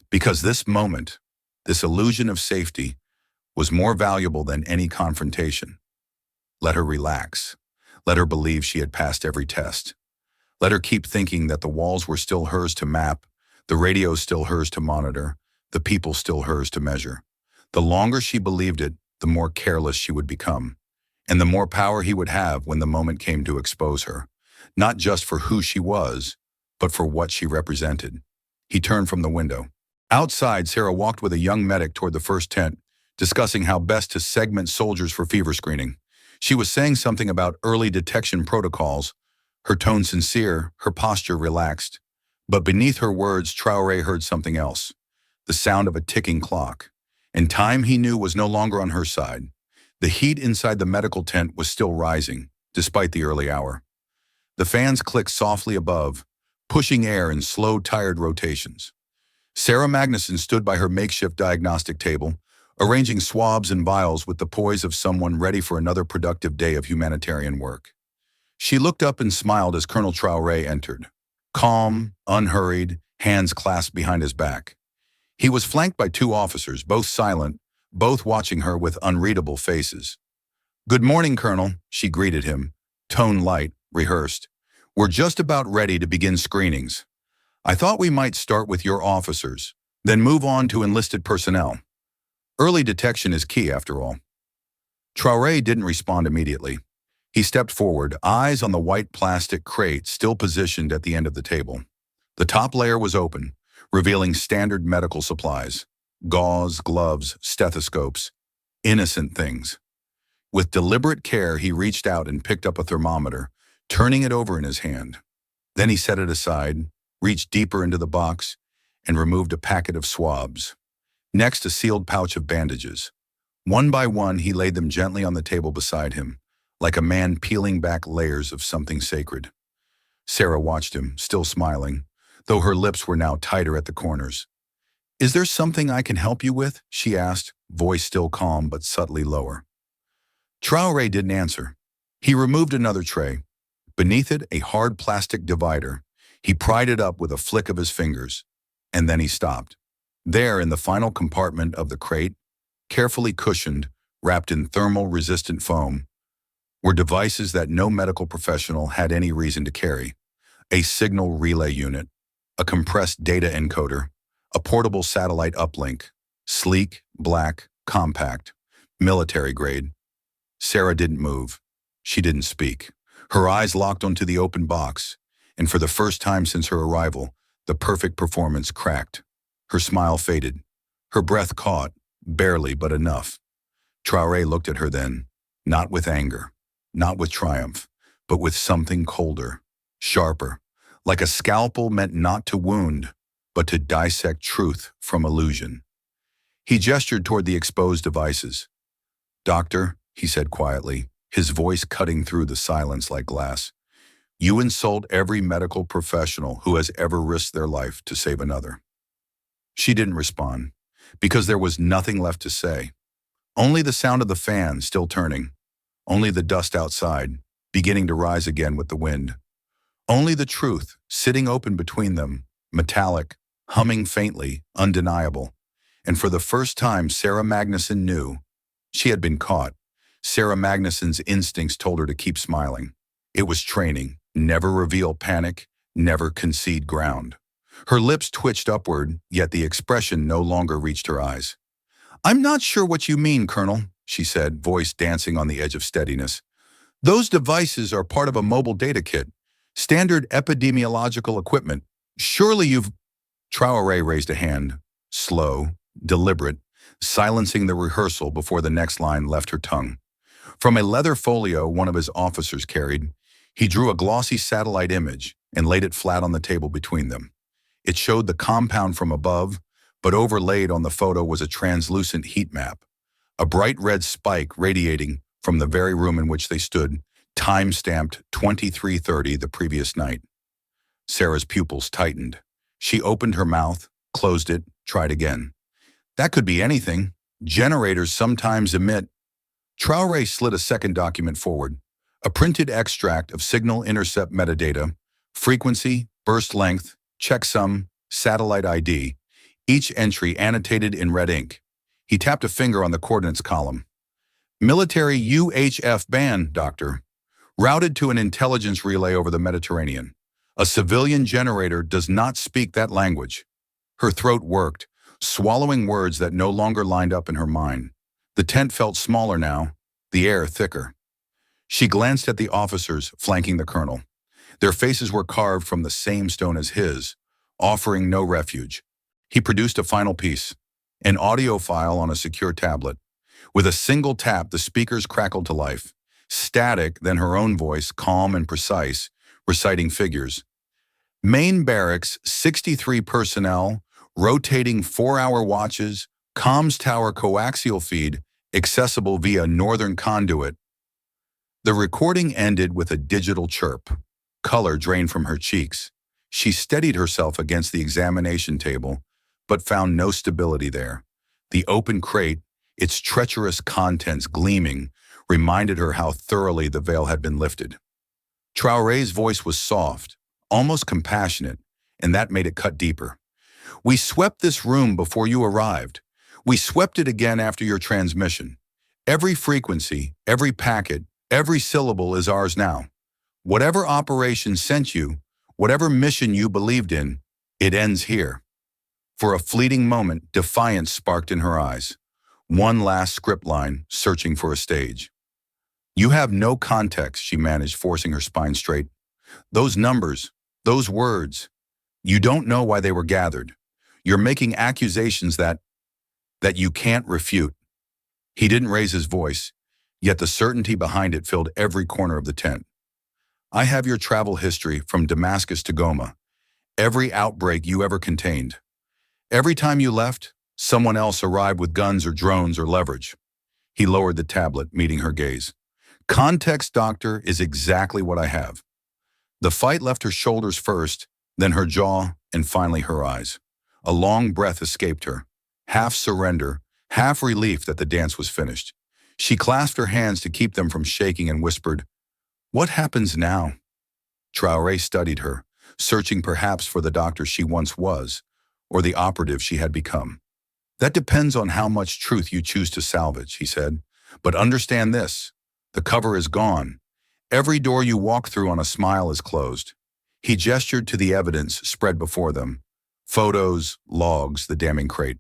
Because this moment, this illusion of safety, was more valuable than any confrontation. Let her relax. Let her believe she had passed every test. Let her keep thinking that the walls were still hers to map, the radio still hers to monitor, the people still hers to measure. The longer she believed it, the more careless she would become, and the more power he would have when the moment came to expose her, not just for who she was, but for what she represented. He turned from the window. Outside, Sarah walked with a young medic toward the first tent, discussing how best to segment soldiers for fever screening. She was saying something about early detection protocols, her tone sincere, her posture relaxed. But beneath her words, Traoré heard something else, the sound of a ticking clock. And time, he knew, was no longer on her side. The heat inside the medical tent was still rising, despite the early hour. The fans clicked softly above, pushing air in slow, tired rotations. Sarah Magnuson stood by her makeshift diagnostic table, arranging swabs and vials with the poise of someone ready for another productive day of humanitarian work. She looked up and smiled as Colonel Traoré entered, calm, unhurried, hands clasped behind his back. He was flanked by two officers, both silent, both watching her with unreadable faces. "Good morning, Colonel," she greeted him, tone light, rehearsed. "We're just about ready to begin screenings. I thought we might start with your officers, then move on to enlisted personnel. Early detection is key, after all." Traoré didn't respond immediately. He stepped forward, eyes on the white plastic crate still positioned at the end of the table. The top layer was open, revealing standard medical supplies: gauze, gloves, stethoscopes, innocent things. With deliberate care, he reached out and picked up a thermometer, turning it over in his hand. Then he set it aside, reached deeper into the box, and removed a packet of swabs. Next, a sealed pouch of bandages. One by one, he laid them gently on the table beside him, like a man peeling back layers of something sacred. Sarah watched him, still smiling, though her lips were now tighter at the corners. "Is there something I can help you with?" she asked, voice still calm but subtly lower. Traoré didn't answer. He removed another tray. Beneath it, a hard plastic divider. He pried it up with a flick of his fingers, and then he stopped. There, in the final compartment of the crate, carefully cushioned, wrapped in thermal-resistant foam, were devices that no medical professional had any reason to carry: a signal relay unit, a compressed data encoder, a portable satellite uplink, sleek, black, compact, military grade. Sarah didn't move. She didn't speak. Her eyes locked onto the open box, and for the first time since her arrival, the perfect performance cracked. Her smile faded. Her breath caught, barely but enough. Traoré looked at her then, not with anger, not with triumph, but with something colder, sharper, like a scalpel meant not to wound, but to dissect truth from illusion. He gestured toward the exposed devices. "Doctor," he said quietly, his voice cutting through the silence like glass, "you insult every medical professional who has ever risked their life to save another." She didn't respond, because there was nothing left to say. Only the sound of the fan still turning. Only the dust outside, beginning to rise again with the wind. Only the truth, sitting open between them, metallic, humming faintly, undeniable. And for the first time, Sarah Magnuson knew. She had been caught. Sarah Magnuson's instincts told her to keep smiling. It was training. Never reveal panic, never concede ground. Her lips twitched upward, yet the expression no longer reached her eyes. "I'm not sure what you mean, Colonel," she said, voice dancing on the edge of steadiness. "Those devices are part of a mobile data kit, standard epidemiological equipment. Surely you've—" Traoré raised a hand, slow, deliberate, silencing the rehearsal before the next line left her tongue. From a leather folio one of his officers carried, he drew a glossy satellite image and laid it flat on the table between them. It showed the compound from above, but overlaid on the photo was a translucent heat map, a bright red spike radiating from the very room in which they stood, time-stamped 23:30 the previous night. Sarah's pupils tightened. She opened her mouth, closed it, tried again. "That could be anything. Generators sometimes emit—" Traoré slid a second document forward, a printed extract of signal intercept metadata, frequency, burst length, checksum, satellite ID, each entry annotated in red ink. He tapped a finger on the coordinates column. "Military UHF band, Doctor. Routed to an intelligence relay over the Mediterranean. A civilian generator does not speak that language." Her throat worked, swallowing words that no longer lined up in her mind. The tent felt smaller now, the air thicker. She glanced at the officers flanking the colonel. Their faces were carved from the same stone as his, offering no refuge. He produced a final piece, an audio file on a secure tablet. With a single tap, the speakers crackled to life. Static, then her own voice, calm and precise, reciting figures. "Main barracks, 63 personnel, rotating 4-hour watches, comms tower coaxial feed, accessible via northern conduit." The recording ended with a digital chirp. Color drained from her cheeks. She steadied herself against the examination table, but found no stability there. The open crate, its treacherous contents gleaming, reminded her how thoroughly the veil had been lifted. Traoré's voice was soft, almost compassionate, and that made it cut deeper. "We swept this room before you arrived. We swept it again after your transmission. Every frequency, every packet, every syllable is ours now. Whatever operation sent you, whatever mission you believed in, it ends here." For a fleeting moment, defiance sparked in her eyes. One last script line, searching for a stage. You have no context, she managed, forcing her spine straight. Those numbers, those words, you don't know why they were gathered. You're making accusations that you can't refute. He didn't raise his voice, yet the certainty behind it filled every corner of the tent. I have your travel history from Damascus to Goma, every outbreak you ever contained. Every time you left, someone else arrived with guns or drones or leverage. He lowered the tablet, meeting her gaze. Context, doctor, is exactly what I have. The fight left her shoulders first, then her jaw, and finally her eyes. A long breath escaped her, half surrender, half relief that the dance was finished. She clasped her hands to keep them from shaking and whispered, "What happens now?" Traoré studied her, searching perhaps for the doctor she once was, or the operative she had become. "That depends on how much truth you choose to salvage," he said. "But understand this, the cover is gone. Every door you walk through on a smile is closed." He gestured to the evidence spread before them. Photos, logs, the damning crate.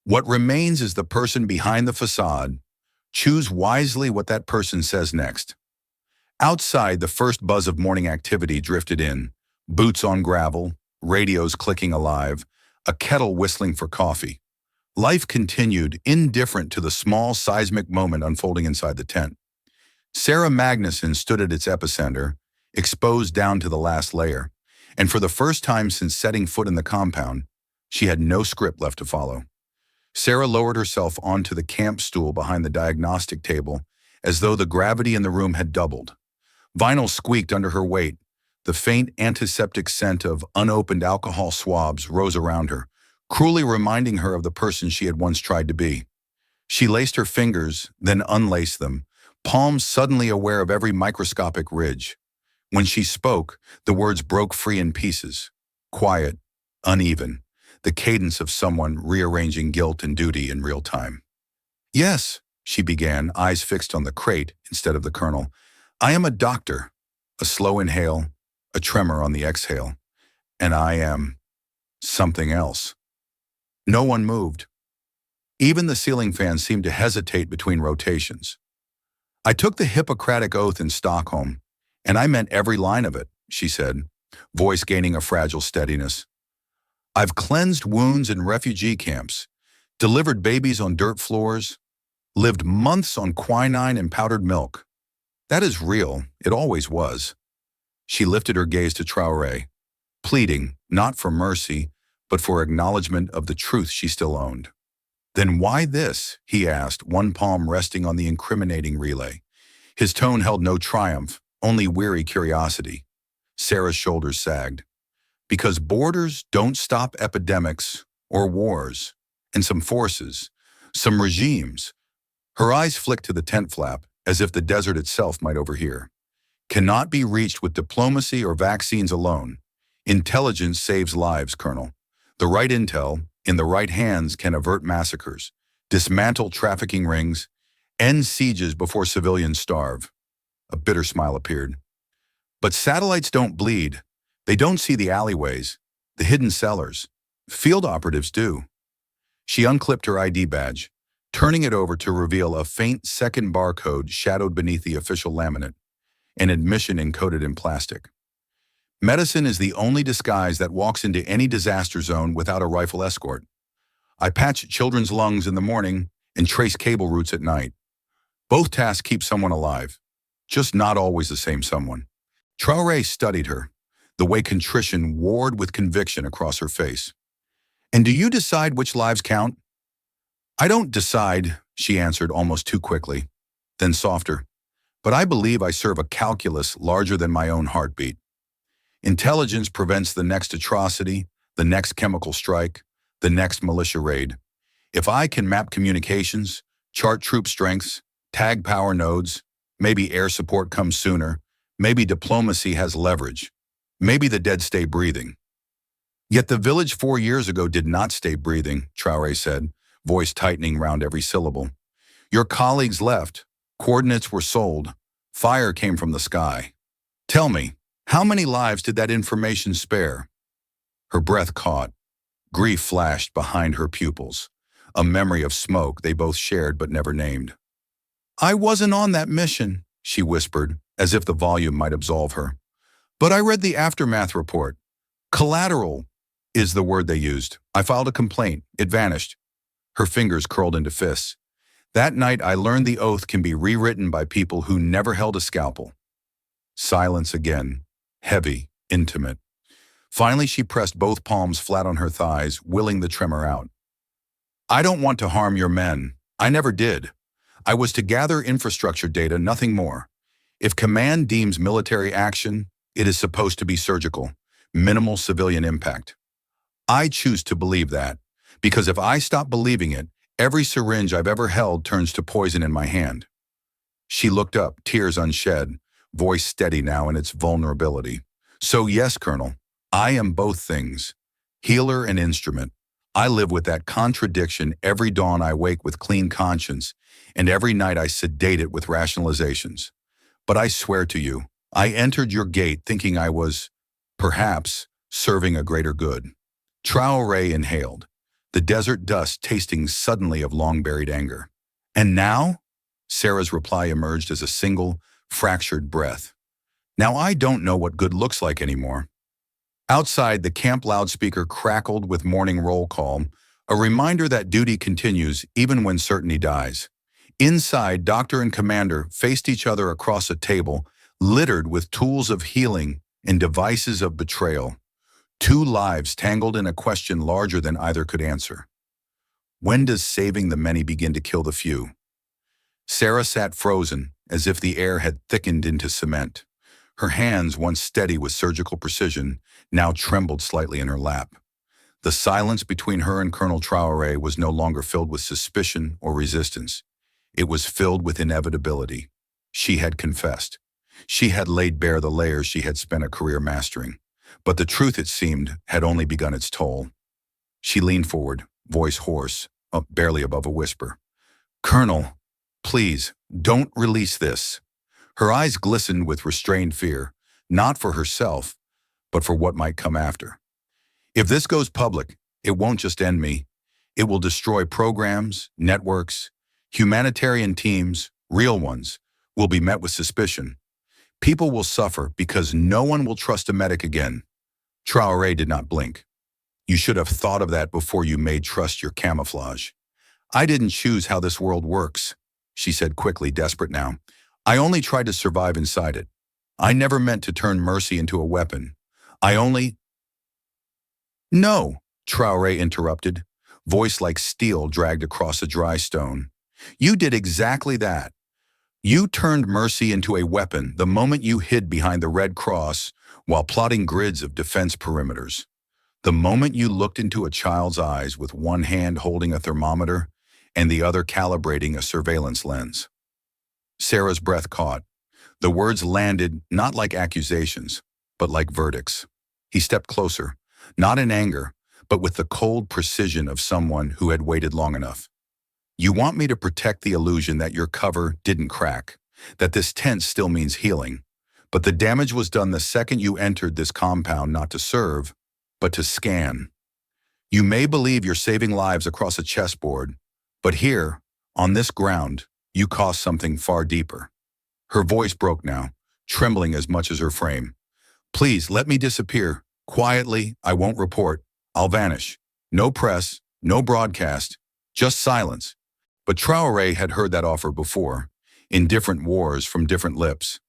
What remains is the person behind the facade. Choose wisely what that person says next. Outside, the first buzz of morning activity drifted in. Boots on gravel, radios clicking alive, a kettle whistling for coffee. Life continued, indifferent to the small seismic moment unfolding inside the tent. Sarah Magnuson stood at its epicenter, exposed down to the last layer, and for the first time since setting foot in the compound, she had no script left to follow. Sarah lowered herself onto the camp stool behind the diagnostic table, as though the gravity in the room had doubled. Vinyl squeaked under her weight. The faint antiseptic scent of unopened alcohol swabs rose around her, cruelly reminding her of the person she had once tried to be. She laced her fingers, then unlaced them, palms suddenly aware of every microscopic ridge. When she spoke, the words broke free in pieces, quiet, uneven, the cadence of someone rearranging guilt and duty in real time. "Yes," she began, eyes fixed on the crate instead of the colonel. "I am a doctor." A slow inhale, a tremor on the exhale. "And I am something else." No one moved. Even the ceiling fan seemed to hesitate between rotations. "I took the Hippocratic Oath in Stockholm, and I meant every line of it," she said, voice gaining a fragile steadiness. "I've cleansed wounds in refugee camps, delivered babies on dirt floors, lived months on quinine and powdered milk. That is real. It always was." She lifted her gaze to Traoré, pleading, not for mercy, but for acknowledgement of the truth she still owned. "Then why this?" he asked, one palm resting on the incriminating relay. His tone held no triumph, only weary curiosity. Sarah's shoulders sagged. "Because borders don't stop epidemics or wars, and some forces, some regimes." Her eyes flicked to the tent flap, as if the desert itself might overhear. "Cannot be reached with diplomacy or vaccines alone. Intelligence saves lives, Colonel. The right intel, in the right hands, can avert massacres, dismantle trafficking rings, end sieges before civilians starve." A bitter smile appeared. "But satellites don't bleed. They don't see the alleyways, the hidden cellars. Field operatives do." She unclipped her ID badge, turning it over to reveal a faint second barcode shadowed beneath the official laminate, an admission encoded in plastic. "Medicine is the only disguise that walks into any disaster zone without a rifle escort. I patch children's lungs in the morning and trace cable routes at night. Both tasks keep someone alive, just not always the same someone." Traoré studied her, the way contrition warred with conviction across her face. "And do you decide which lives count?" "I don't decide," she answered almost too quickly, then softer. "But I believe I serve a calculus larger than my own heartbeat. Intelligence prevents the next atrocity, the next chemical strike, the next militia raid. If I can map communications, chart troop strengths, tag power nodes, maybe air support comes sooner, maybe diplomacy has leverage, maybe the dead stay breathing." "Yet the village 4 years ago did not stay breathing," Traoré said, voice tightening round every syllable. "Your colleagues left, coordinates were sold, fire came from the sky. Tell me, how many lives did that information spare?" Her breath caught. Grief flashed behind her pupils, a memory of smoke they both shared but never named. I wasn't on that mission, she whispered, as if the volume might absolve her. But I read the aftermath report. Collateral is the word they used. I filed a complaint. It vanished. Her fingers curled into fists. That night I learned the oath can be rewritten by people who never held a scalpel. Silence again. Heavy, intimate. Finally she pressed both palms flat on her thighs, willing the tremor out. I don't want to harm your men. I never did. I was to gather infrastructure data, nothing more. If command deems military action, it is supposed to be surgical, minimal civilian impact. I choose to believe that, because if I stop believing it, every syringe I've ever held turns to poison in my hand. She looked up, tears unshed, voice steady now in its vulnerability. So yes, Colonel, I am both things, healer and instrument. I live with that contradiction every dawn I wake with clean conscience, and every night I sedate it with rationalizations. But I swear to you, I entered your gate thinking I was, perhaps, serving a greater good. Traoré inhaled, the desert dust tasting suddenly of long-buried anger. And now? Sarah's reply emerged as a single, fractured breath. Now I don't know what good looks like anymore. Outside, the camp loudspeaker crackled with morning roll call, a reminder that duty continues even when certainty dies. Inside, doctor and commander faced each other across a table, littered with tools of healing and devices of betrayal. Two lives tangled in a question larger than either could answer. When does saving the many begin to kill the few? Sarah sat frozen, as if the air had thickened into cement. Her hands, once steady with surgical precision, now trembled slightly in her lap. The silence between her and Colonel Traoré was no longer filled with suspicion or resistance. It was filled with inevitability. She had confessed. She had laid bare the layers she had spent a career mastering. But the truth, it seemed, had only begun its toll. She leaned forward, voice hoarse, barely above a whisper. Colonel, please, don't release this. Her eyes glistened with restrained fear, not for herself, but for what might come after. If this goes public, it won't just end me. It will destroy programs, networks, humanitarian teams, real ones, will be met with suspicion. People will suffer because no one will trust a medic again. Traoré did not blink. You should have thought of that before you made trust your camouflage. I didn't choose how this world works, she said quickly, desperate now. I only tried to survive inside it. I never meant to turn mercy into a weapon. No, Traoré interrupted, voice like steel dragged across a dry stone. You did exactly that. You turned mercy into a weapon the moment you hid behind the Red Cross while plotting grids of defense perimeters. The moment you looked into a child's eyes with one hand holding a thermometer and the other calibrating a surveillance lens. Sarah's breath caught. The words landed not like accusations, but like verdicts. He stepped closer, not in anger, but with the cold precision of someone who had waited long enough. You want me to protect the illusion that your cover didn't crack, that this tent still means healing, but the damage was done the second you entered this compound not to serve, but to scan. You may believe you're saving lives across a chessboard, but here, on this ground, you cost something far deeper. Her voice broke now, trembling as much as her frame. Please, let me disappear. Quietly, I won't report. I'll vanish. No press, no broadcast, just silence. But Traoré had heard that offer before, in different wars from different lips.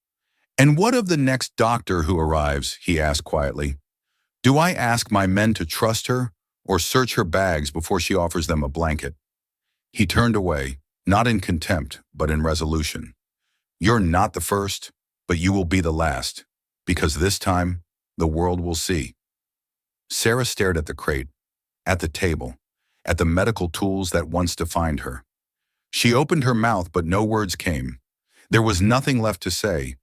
And what of the next doctor who arrives, he asked quietly. Do I ask my men to trust her or search her bags before she offers them a blanket? He turned away, not in contempt, but in resolution. You're not the first, but you will be the last, because this time, the world will see. Sarah stared at the crate, at the table, at the medical tools that once defined her. She opened her mouth, but no words came. There was nothing left to say.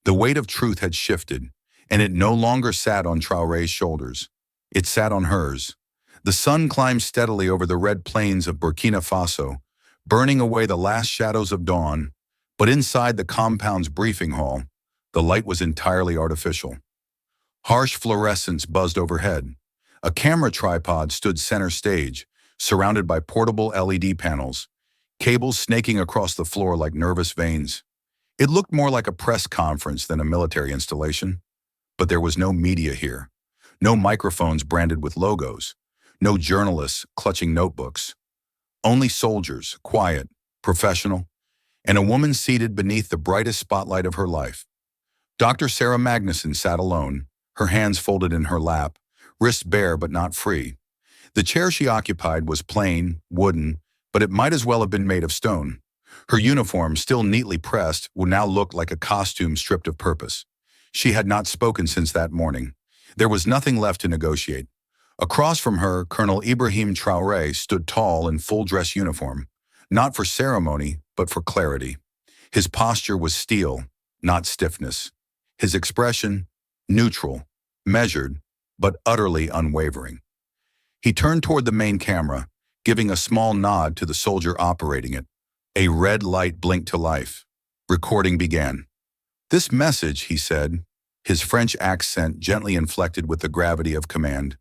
The weight of truth had shifted, and it no longer sat on Traoré's shoulders. It sat on hers. The sun climbed steadily over the red plains of Burkina Faso, burning away the last shadows of dawn, but inside the compound's briefing hall, the light was entirely artificial. Harsh fluorescence buzzed overhead. A camera tripod stood center stage, surrounded by portable LED panels, cables snaking across the floor like nervous veins. It looked more like a press conference than a military installation. But there was no media here. No microphones branded with logos. No journalists clutching notebooks. Only soldiers, quiet, professional, and a woman seated beneath the brightest spotlight of her life. Dr. Sarah Magnuson sat alone, her hands folded in her lap, wrists bare but not free. The chair she occupied was plain, wooden, but it might as well have been made of stone. Her uniform, still neatly pressed, would now look like a costume stripped of purpose. She had not spoken since that morning. There was nothing left to negotiate. Across from her, Colonel Ibrahim Traoré stood tall in full-dress uniform, not for ceremony, but for clarity. His posture was steel, not stiffness. His expression, neutral, measured, but utterly unwavering. He turned toward the main camera, giving a small nod to the soldier operating it. A red light blinked to life. Recording began. "This message," he said, his French accent gently inflected with the gravity of command,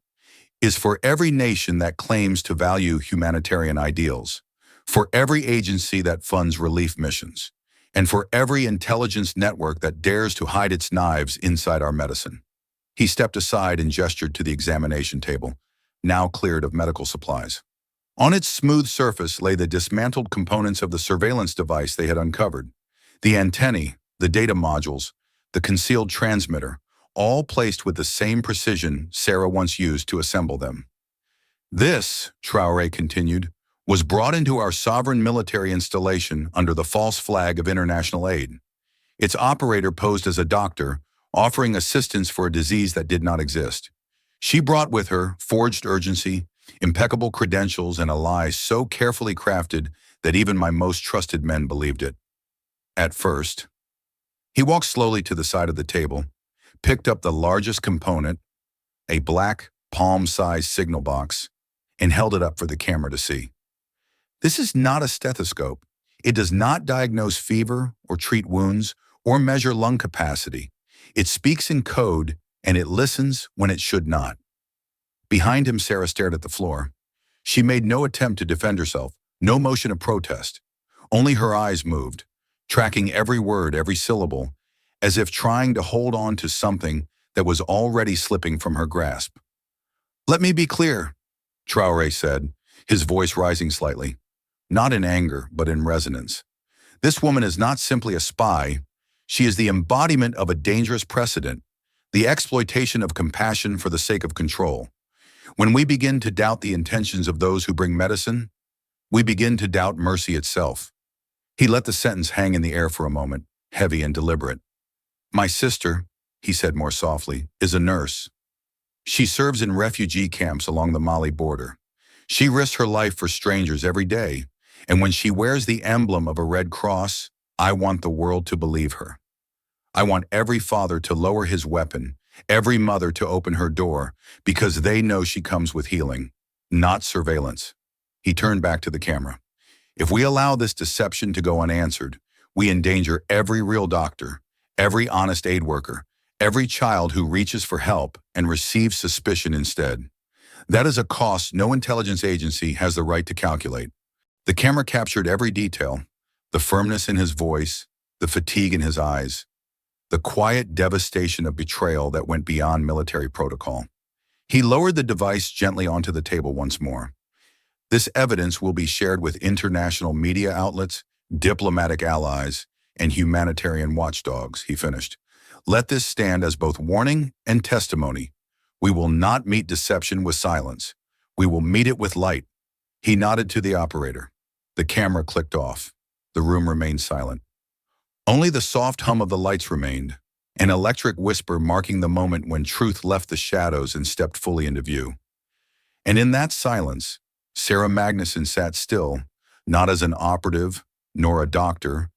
"is for every nation that claims to value humanitarian ideals, for every agency that funds relief missions, and for every intelligence network that dares to hide its knives inside our medicine." He stepped aside and gestured to the examination table, now cleared of medical supplies. On its smooth surface lay the dismantled components of the surveillance device they had uncovered. The antennae, the data modules, the concealed transmitter, all placed with the same precision Sarah once used to assemble them. "This," Traoré continued, "was brought into our sovereign military installation under the false flag of international aid. Its operator posed as a doctor, offering assistance for a disease that did not exist. She brought with her forged urgency, impeccable credentials, and a lie so carefully crafted that even my most trusted men believed it. At first." He walked slowly to the side of the table, picked up the largest component, a black, palm-sized signal box, and held it up for the camera to see. "This is not a stethoscope. It does not diagnose fever or treat wounds or measure lung capacity. It speaks in code, and it listens when it should not." Behind him, Sarah stared at the floor. She made no attempt to defend herself, no motion of protest. Only her eyes moved, tracking every word, every syllable, as if trying to hold on to something that was already slipping from her grasp. "Let me be clear," Traoré said, his voice rising slightly, not in anger, but in resonance. "This woman is not simply a spy. She is the embodiment of a dangerous precedent, the exploitation of compassion for the sake of control. When we begin to doubt the intentions of those who bring medicine, we begin to doubt mercy itself." He let the sentence hang in the air for a moment, heavy and deliberate. "My sister," he said more softly, "is a nurse. She serves in refugee camps along the Mali border. She risks her life for strangers every day, and when she wears the emblem of a Red Cross, I want the world to believe her. I want every father to lower his weapon, every mother to open her door, because they know she comes with healing, not surveillance." He turned back to the camera. "If we allow this deception to go unanswered, we endanger every real doctor, every honest aid worker, every child who reaches for help and receives suspicion instead. That is a cost no intelligence agency has the right to calculate." The camera captured every detail, the firmness in his voice, the fatigue in his eyes, the quiet devastation of betrayal that went beyond military protocol. He lowered the device gently onto the table once more. "This evidence will be shared with international media outlets, diplomatic allies, and humanitarian watchdogs," he finished. "Let this stand as both warning and testimony. We will not meet deception with silence. We will meet it with light." He nodded to the operator. The camera clicked off. The room remained silent. Only the soft hum of the lights remained, an electric whisper marking the moment when truth left the shadows and stepped fully into view. And in that silence, Sarah Magnuson sat still, not as an operative nor a doctor,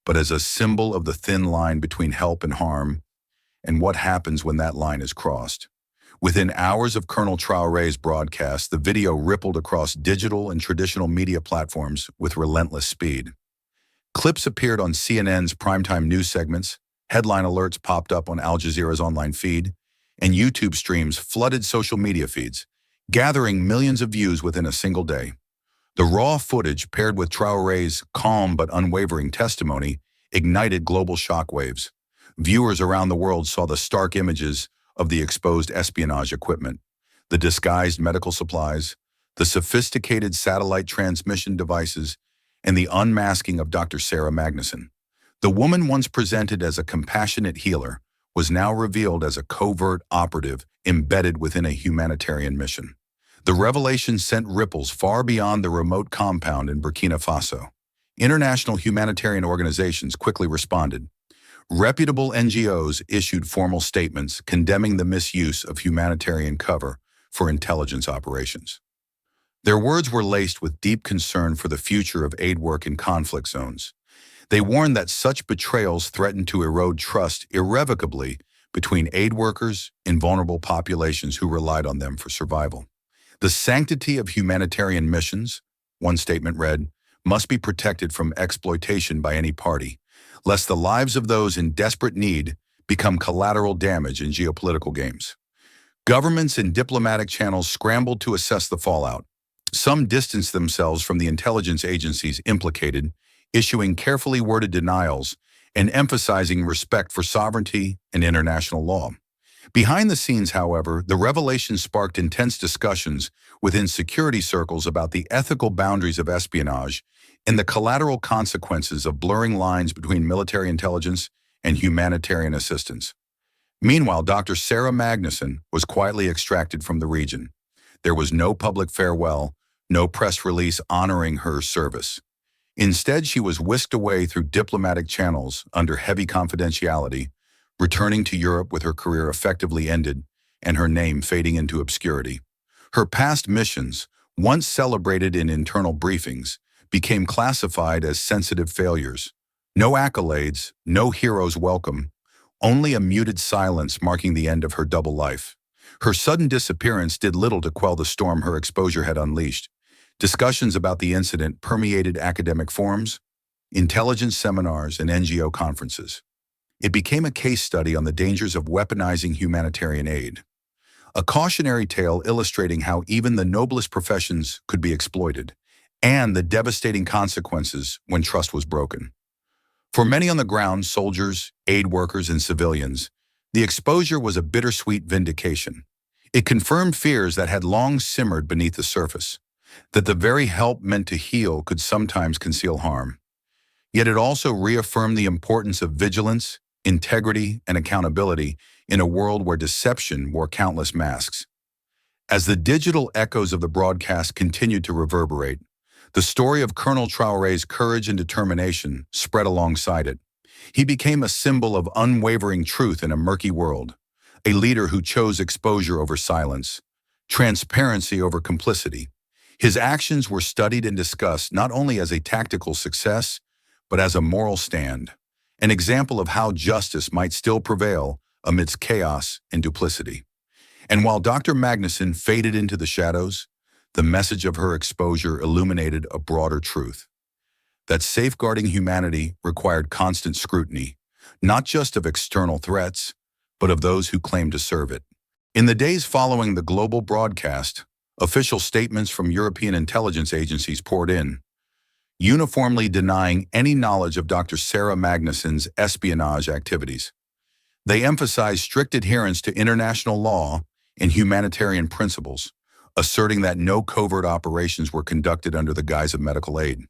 but as a symbol of the thin line between help and harm, and what happens when that line is crossed. Within hours of Colonel Traoré's broadcast, the video rippled across digital and traditional media platforms with relentless speed. Clips appeared on CNN's primetime news segments, headline alerts popped up on Al Jazeera's online feed, and YouTube streams flooded social media feeds, gathering millions of views within a single day. The raw footage, paired with Traoré's calm but unwavering testimony, ignited global shockwaves. Viewers around the world saw the stark images of the exposed espionage equipment, the disguised medical supplies, the sophisticated satellite transmission devices, and the unmasking of Dr. Sarah Magnuson. The woman once presented as a compassionate healer was now revealed as a covert operative embedded within a humanitarian mission. The revelation sent ripples far beyond the remote compound in Burkina Faso. International humanitarian organizations quickly responded. Reputable NGOs issued formal statements condemning the misuse of humanitarian cover for intelligence operations. Their words were laced with deep concern for the future of aid work in conflict zones. They warned that such betrayals threatened to erode trust irrevocably between aid workers and vulnerable populations who relied on them for survival. The sanctity of humanitarian missions, one statement read, must be protected from exploitation by any party, lest the lives of those in desperate need become collateral damage in geopolitical games. Governments and diplomatic channels scrambled to assess the fallout. Some distanced themselves from the intelligence agencies implicated, issuing carefully worded denials and emphasizing respect for sovereignty and international law. Behind the scenes, however, the revelation sparked intense discussions within security circles about the ethical boundaries of espionage and the collateral consequences of blurring lines between military intelligence and humanitarian assistance. Meanwhile, Dr. Sarah Magnuson was quietly extracted from the region. There was no public farewell, no press release honoring her service. Instead, she was whisked away through diplomatic channels under heavy confidentiality, returning to Europe with her career effectively ended and her name fading into obscurity. Her past missions, once celebrated in internal briefings, became classified as sensitive failures. No accolades, no hero's welcome, only a muted silence marking the end of her double life. Her sudden disappearance did little to quell the storm her exposure had unleashed. Discussions about the incident permeated academic forums, intelligence seminars, and NGO conferences. It became a case study on the dangers of weaponizing humanitarian aid, a cautionary tale illustrating how even the noblest professions could be exploited, and the devastating consequences when trust was broken. For many on the ground, soldiers, aid workers, and civilians, the exposure was a bittersweet vindication. It confirmed fears that had long simmered beneath the surface, that the very help meant to heal could sometimes conceal harm. Yet it also reaffirmed the importance of vigilance, integrity, and accountability in a world where deception wore countless masks. As the digital echoes of the broadcast continued to reverberate, the story of Colonel Traoré's courage and determination spread alongside it. He became a symbol of unwavering truth in a murky world, a leader who chose exposure over silence, transparency over complicity. His actions were studied and discussed not only as a tactical success, but as a moral stand, an example of how justice might still prevail amidst chaos and duplicity. And while Dr. Magnuson faded into the shadows, the message of her exposure illuminated a broader truth: that safeguarding humanity required constant scrutiny, not just of external threats, but of those who claim to serve it. In the days following the global broadcast, official statements from European intelligence agencies poured in, uniformly denying any knowledge of Dr. Sarah Magnuson's espionage activities. They emphasized strict adherence to international law and humanitarian principles, asserting that no covert operations were conducted under the guise of medical aid.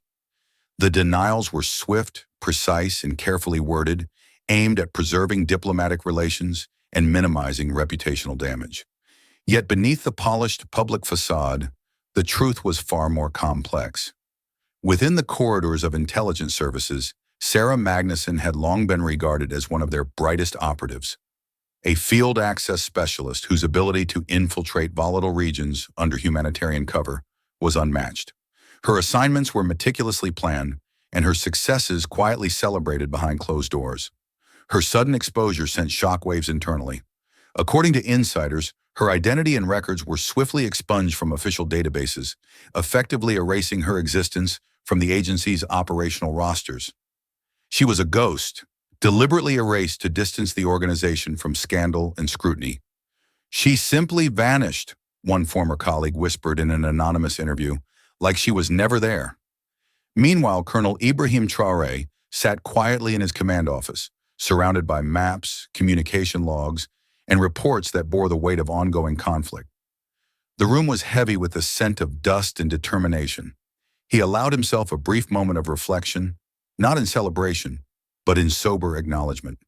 The denials were swift, precise, and carefully worded, aimed at preserving diplomatic relations and minimizing reputational damage. Yet beneath the polished public facade, the truth was far more complex. Within the corridors of intelligence services, Sarah Magnuson had long been regarded as one of their brightest operatives, a field access specialist whose ability to infiltrate volatile regions under humanitarian cover was unmatched. Her assignments were meticulously planned, and her successes quietly celebrated behind closed doors. Her sudden exposure sent shockwaves internally. According to insiders, her identity and records were swiftly expunged from official databases, effectively erasing her existence from the agency's operational rosters. She was a ghost, deliberately erased to distance the organization from scandal and scrutiny. "She simply vanished," one former colleague whispered in an anonymous interview, like she was never there. Meanwhile, Colonel Ibrahim Traoré sat quietly in his command office, surrounded by maps, communication logs, and reports that bore the weight of ongoing conflict. The room was heavy with the scent of dust and determination. He allowed himself a brief moment of reflection, not in celebration, but in sober acknowledgement.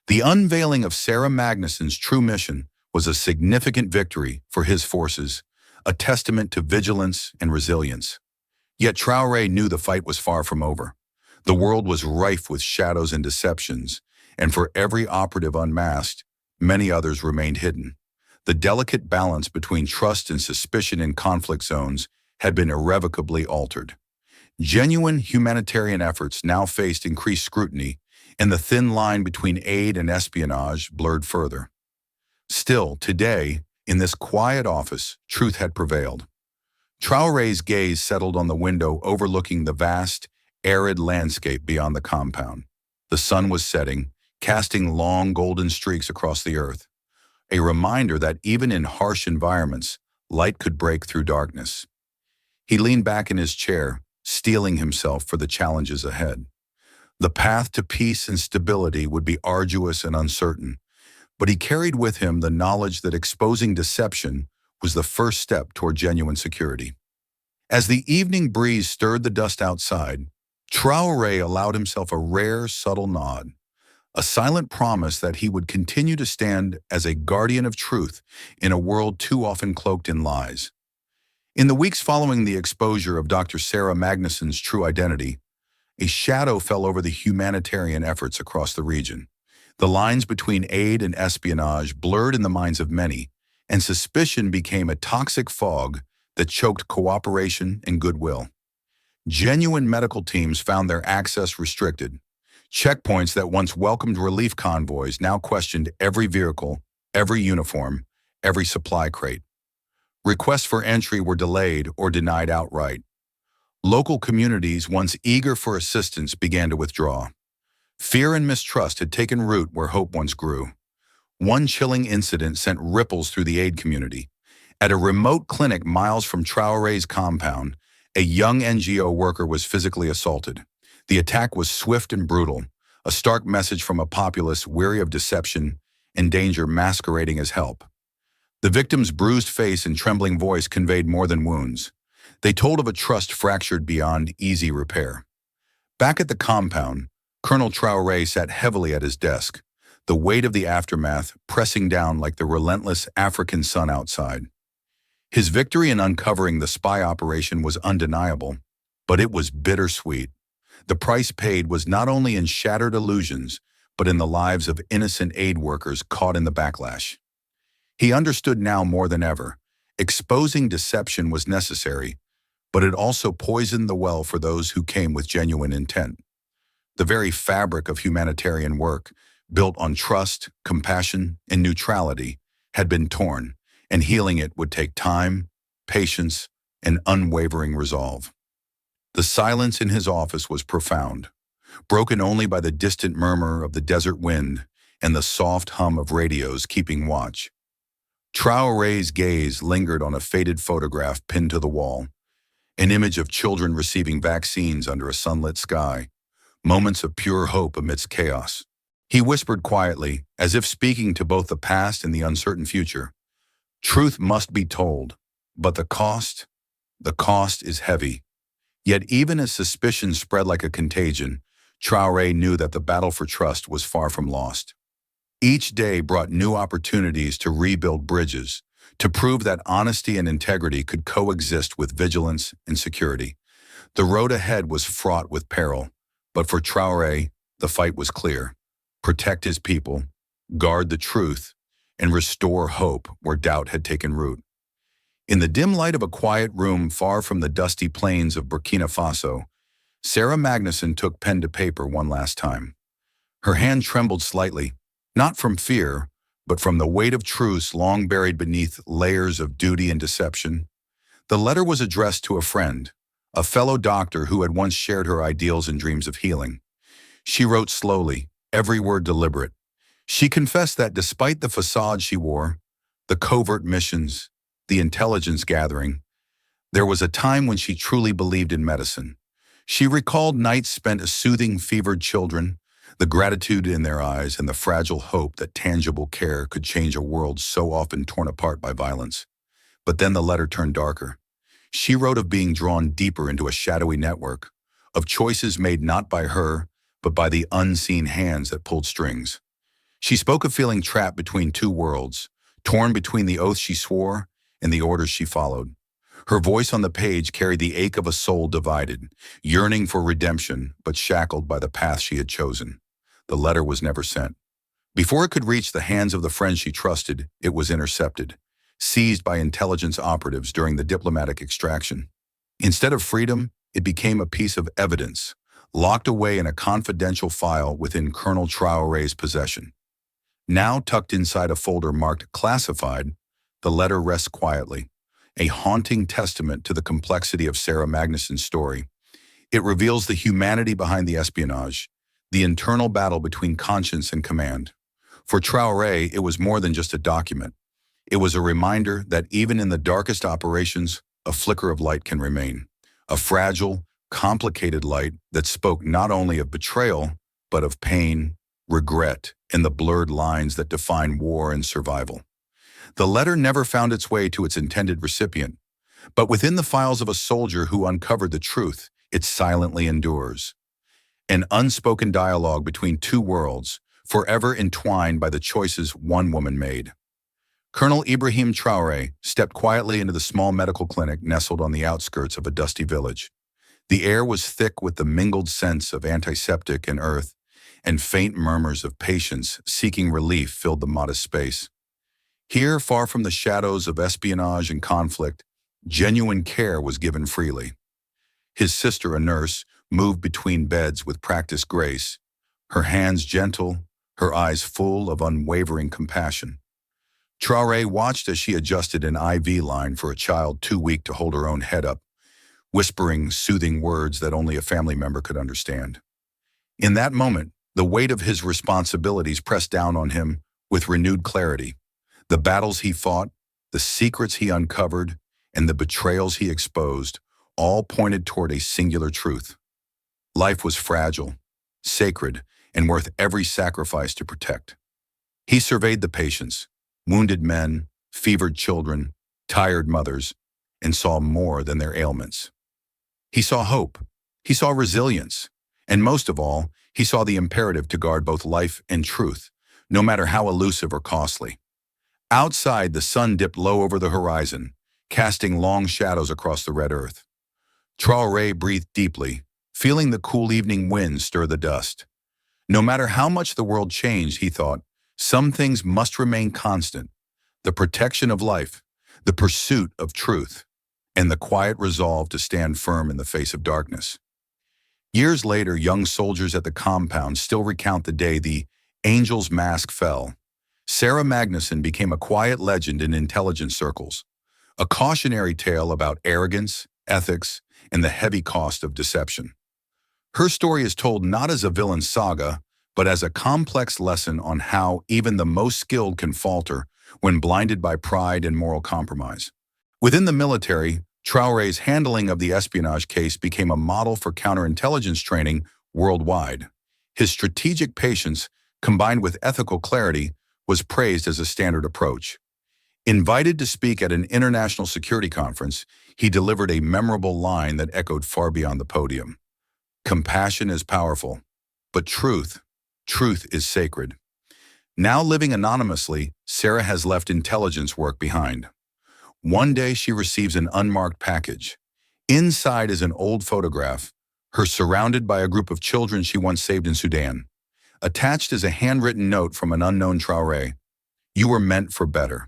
The unveiling of Sarah Magnuson's true mission was a significant victory for his forces, a testament to vigilance and resilience. Yet Traoré knew the fight was far from over. The world was rife with shadows and deceptions, and for every operative unmasked, many others remained hidden. The delicate balance between trust and suspicion in conflict zones had been irrevocably altered. Genuine humanitarian efforts now faced increased scrutiny, and the thin line between aid and espionage blurred further. Still, today, in this quiet office, truth had prevailed. Traoré's gaze settled on the window overlooking the vast, arid landscape beyond the compound. The sun was setting, casting long golden streaks across the earth, a reminder that even in harsh environments, light could break through darkness. He leaned back in his chair, steeling himself for the challenges ahead. The path to peace and stability would be arduous and uncertain, but he carried with him the knowledge that exposing deception was the first step toward genuine security. As the evening breeze stirred the dust outside, Traoré allowed himself a rare, subtle nod, a silent promise that he would continue to stand as a guardian of truth in a world too often cloaked in lies. In the weeks following the exposure of Dr. Sarah Magnuson's true identity, a shadow fell over the humanitarian efforts across the region. The lines between aid and espionage blurred in the minds of many, and suspicion became a toxic fog that choked cooperation and goodwill. Genuine medical teams found their access restricted. Checkpoints that once welcomed relief convoys now questioned every vehicle, every uniform, every supply crate. Requests for entry were delayed or denied outright. Local communities, once eager for assistance, began to withdraw. Fear and mistrust had taken root where hope once grew. One chilling incident sent ripples through the aid community. At a remote clinic miles from Traoré's compound, a young NGO worker was physically assaulted. The attack was swift and brutal, a stark message from a populace weary of deception and danger masquerading as help. The victim's bruised face and trembling voice conveyed more than wounds. They told of a trust fractured beyond easy repair. Back at the compound, Colonel Traoré sat heavily at his desk, the weight of the aftermath pressing down like the relentless African sun outside. His victory in uncovering the spy operation was undeniable, but it was bittersweet. The price paid was not only in shattered illusions, but in the lives of innocent aid workers caught in the backlash. He understood now more than ever. Exposing deception was necessary, but it also poisoned the well for those who came with genuine intent. The very fabric of humanitarian work, built on trust, compassion, and neutrality, had been torn, and healing it would take time, patience, and unwavering resolve. The silence in his office was profound, broken only by the distant murmur of the desert wind and the soft hum of radios keeping watch. Traoré's gaze lingered on a faded photograph pinned to the wall, an image of children receiving vaccines under a sunlit sky, moments of pure hope amidst chaos. He whispered quietly, as if speaking to both the past and the uncertain future, "Truth must be told, but the cost is heavy." Yet even as suspicion spread like a contagion, Traoré knew that the battle for trust was far from lost. Each day brought new opportunities to rebuild bridges, to prove that honesty and integrity could coexist with vigilance and security. The road ahead was fraught with peril, but for Traoré, the fight was clear. Protect his people, guard the truth, and restore hope where doubt had taken root. In the dim light of a quiet room far from the dusty plains of Burkina Faso, Sarah Magnuson took pen to paper one last time. Her hand trembled slightly, not from fear, but from the weight of truths long buried beneath layers of duty and deception. The letter was addressed to a friend, a fellow doctor who had once shared her ideals and dreams of healing. She wrote slowly, every word deliberate. She confessed that despite the facade she wore, the covert missions, the intelligence gathering, There was a time when she truly believed in medicine. She recalled nights spent soothing fevered children, the gratitude in their eyes and the fragile hope that tangible care could change a world so often torn apart by violence. But then the letter turned darker. She wrote of being drawn deeper into a shadowy network, of choices made not by her, but by the unseen hands that pulled strings. She spoke of feeling trapped between two worlds, torn between the oaths she swore and the orders she followed. Her voice on the page carried the ache of a soul divided, yearning for redemption, but shackled by the path she had chosen. The letter was never sent. Before it could reach the hands of the friends she trusted, it was intercepted, seized by intelligence operatives during the diplomatic extraction. Instead of freedom, it became a piece of evidence, locked away in a confidential file within Colonel Traoré's possession. Now tucked inside a folder marked classified, the letter rests quietly, a haunting testament to the complexity of Sarah Magnuson's story. It reveals the humanity behind the espionage, the internal battle between conscience and command. For Traoré, it was more than just a document. It was a reminder that even in the darkest operations, a flicker of light can remain. A fragile, complicated light that spoke not only of betrayal, but of pain, regret, and the blurred lines that define war and survival. The letter never found its way to its intended recipient, but within the files of a soldier who uncovered the truth, it silently endures. An unspoken dialogue between two worlds, forever entwined by the choices one woman made. Colonel Ibrahim Traoré stepped quietly into the small medical clinic nestled on the outskirts of a dusty village. The air was thick with the mingled scents of antiseptic and earth, and faint murmurs of patients seeking relief filled the modest space. Here, far from the shadows of espionage and conflict, genuine care was given freely. His sister, a nurse, moved between beds with practiced grace, her hands gentle, her eyes full of unwavering compassion. Traoré watched as she adjusted an IV line for a child too weak to hold her own head up, whispering soothing words that only a family member could understand. In that moment, the weight of his responsibilities pressed down on him with renewed clarity. The battles he fought, the secrets he uncovered, and the betrayals he exposed all pointed toward a singular truth. Life was fragile, sacred, and worth every sacrifice to protect. He surveyed the patients, wounded men, fevered children, tired mothers, and saw more than their ailments. He saw hope, he saw resilience, and most of all, he saw the imperative to guard both life and truth, no matter how elusive or costly. Outside, the sun dipped low over the horizon, casting long shadows across the red earth. Traoré breathed deeply, feeling the cool evening wind stir the dust. No matter how much the world changed, he thought, some things must remain constant: the protection of life, the pursuit of truth, and the quiet resolve to stand firm in the face of darkness. Years later, young soldiers at the compound still recount the day the angel's mask fell. Sarah Magnuson became a quiet legend in intelligence circles, a cautionary tale about arrogance, ethics, and the heavy cost of deception. Her story is told not as a villain's saga, but as a complex lesson on how even the most skilled can falter when blinded by pride and moral compromise. Within the military, Traoré's handling of the espionage case became a model for counterintelligence training worldwide. His strategic patience, combined with ethical clarity, was praised as a standard approach. Invited to speak at an international security conference, he delivered a memorable line that echoed far beyond the podium. Compassion is powerful, but truth is sacred. Now living anonymously, Sarah has left intelligence work behind. One day she receives an unmarked package. Inside is an old photograph, her surrounded by a group of children she once saved in Sudan. Attached is a handwritten note from an unknown Traoré. You were meant for better.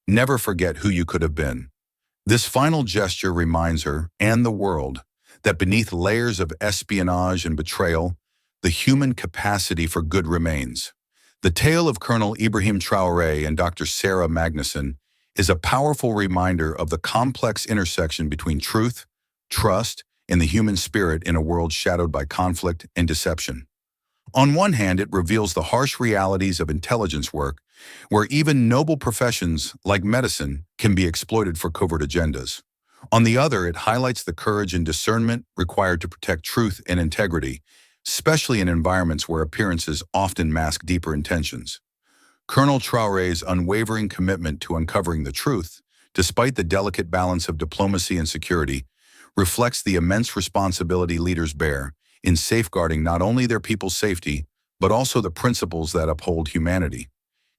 Never forget who you could have been. This final gesture reminds her, and the world, that beneath layers of espionage and betrayal, the human capacity for good remains. The tale of Colonel Ibrahim Traoré and Dr. Sarah Magnuson is a powerful reminder of the complex intersection between truth, trust, and the human spirit in a world shadowed by conflict and deception. On one hand, it reveals the harsh realities of intelligence work, where even noble professions like medicine can be exploited for covert agendas. On the other, it highlights the courage and discernment required to protect truth and integrity, especially in environments where appearances often mask deeper intentions. Colonel Traoré's unwavering commitment to uncovering the truth, despite the delicate balance of diplomacy and security, reflects the immense responsibility leaders bear in safeguarding not only their people's safety, but also the principles that uphold humanity.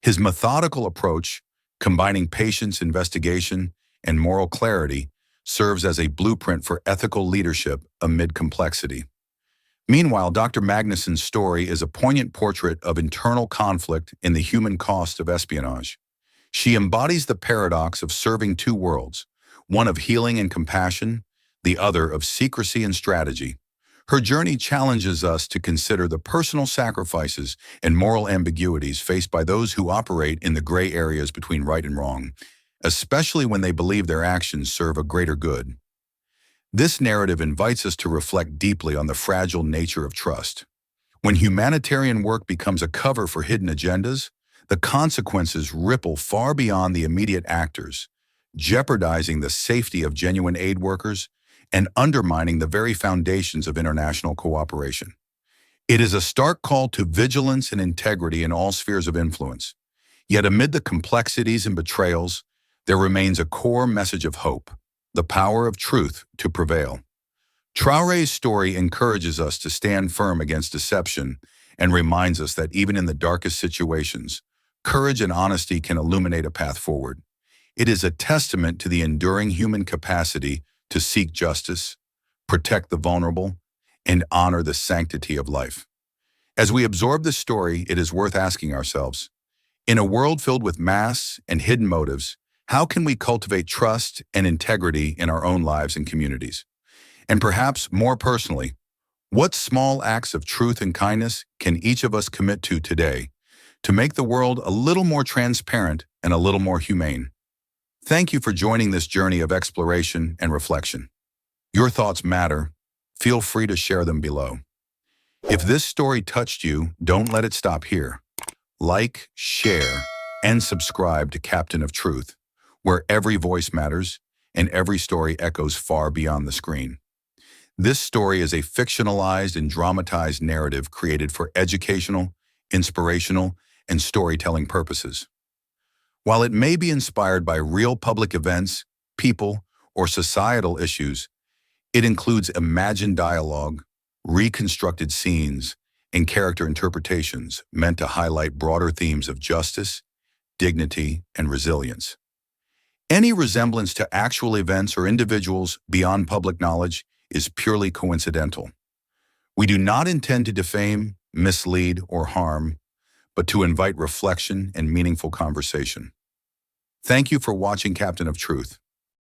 His methodical approach, combining patience, investigation, and moral clarity, serves as a blueprint for ethical leadership amid complexity. Meanwhile, Dr. Magnuson's story is a poignant portrait of internal conflict in the human cost of espionage. She embodies the paradox of serving two worlds, one of healing and compassion, the other of secrecy and strategy. Her journey challenges us to consider the personal sacrifices and moral ambiguities faced by those who operate in the gray areas between right and wrong, especially when they believe their actions serve a greater good. This narrative invites us to reflect deeply on the fragile nature of trust. When humanitarian work becomes a cover for hidden agendas, the consequences ripple far beyond the immediate actors, jeopardizing the safety of genuine aid workers and undermining the very foundations of international cooperation. It is a stark call to vigilance and integrity in all spheres of influence. Yet amid the complexities and betrayals, there remains a core message of hope, the power of truth to prevail. Traoré's story encourages us to stand firm against deception and reminds us that even in the darkest situations, courage and honesty can illuminate a path forward. It is a testament to the enduring human capacity to seek justice, protect the vulnerable, and honor the sanctity of life. As we absorb this story, it is worth asking ourselves, in a world filled with masks and hidden motives, how can we cultivate trust and integrity in our own lives and communities? And perhaps more personally, what small acts of truth and kindness can each of us commit to today to make the world a little more transparent and a little more humane? Thank you for joining this journey of exploration and reflection. Your thoughts matter. Feel free to share them below. If this story touched you, don't let it stop here. Like, share, and subscribe to Captain of Truth, where every voice matters and every story echoes far beyond the screen. This story is a fictionalized and dramatized narrative created for educational, inspirational, and storytelling purposes. While it may be inspired by real public events, people, or societal issues, it includes imagined dialogue, reconstructed scenes, and character interpretations meant to highlight broader themes of justice, dignity, and resilience. Any resemblance to actual events or individuals beyond public knowledge is purely coincidental. We do not intend to defame, mislead, or harm, but to invite reflection and meaningful conversation. Thank you for watching Captain of Truth.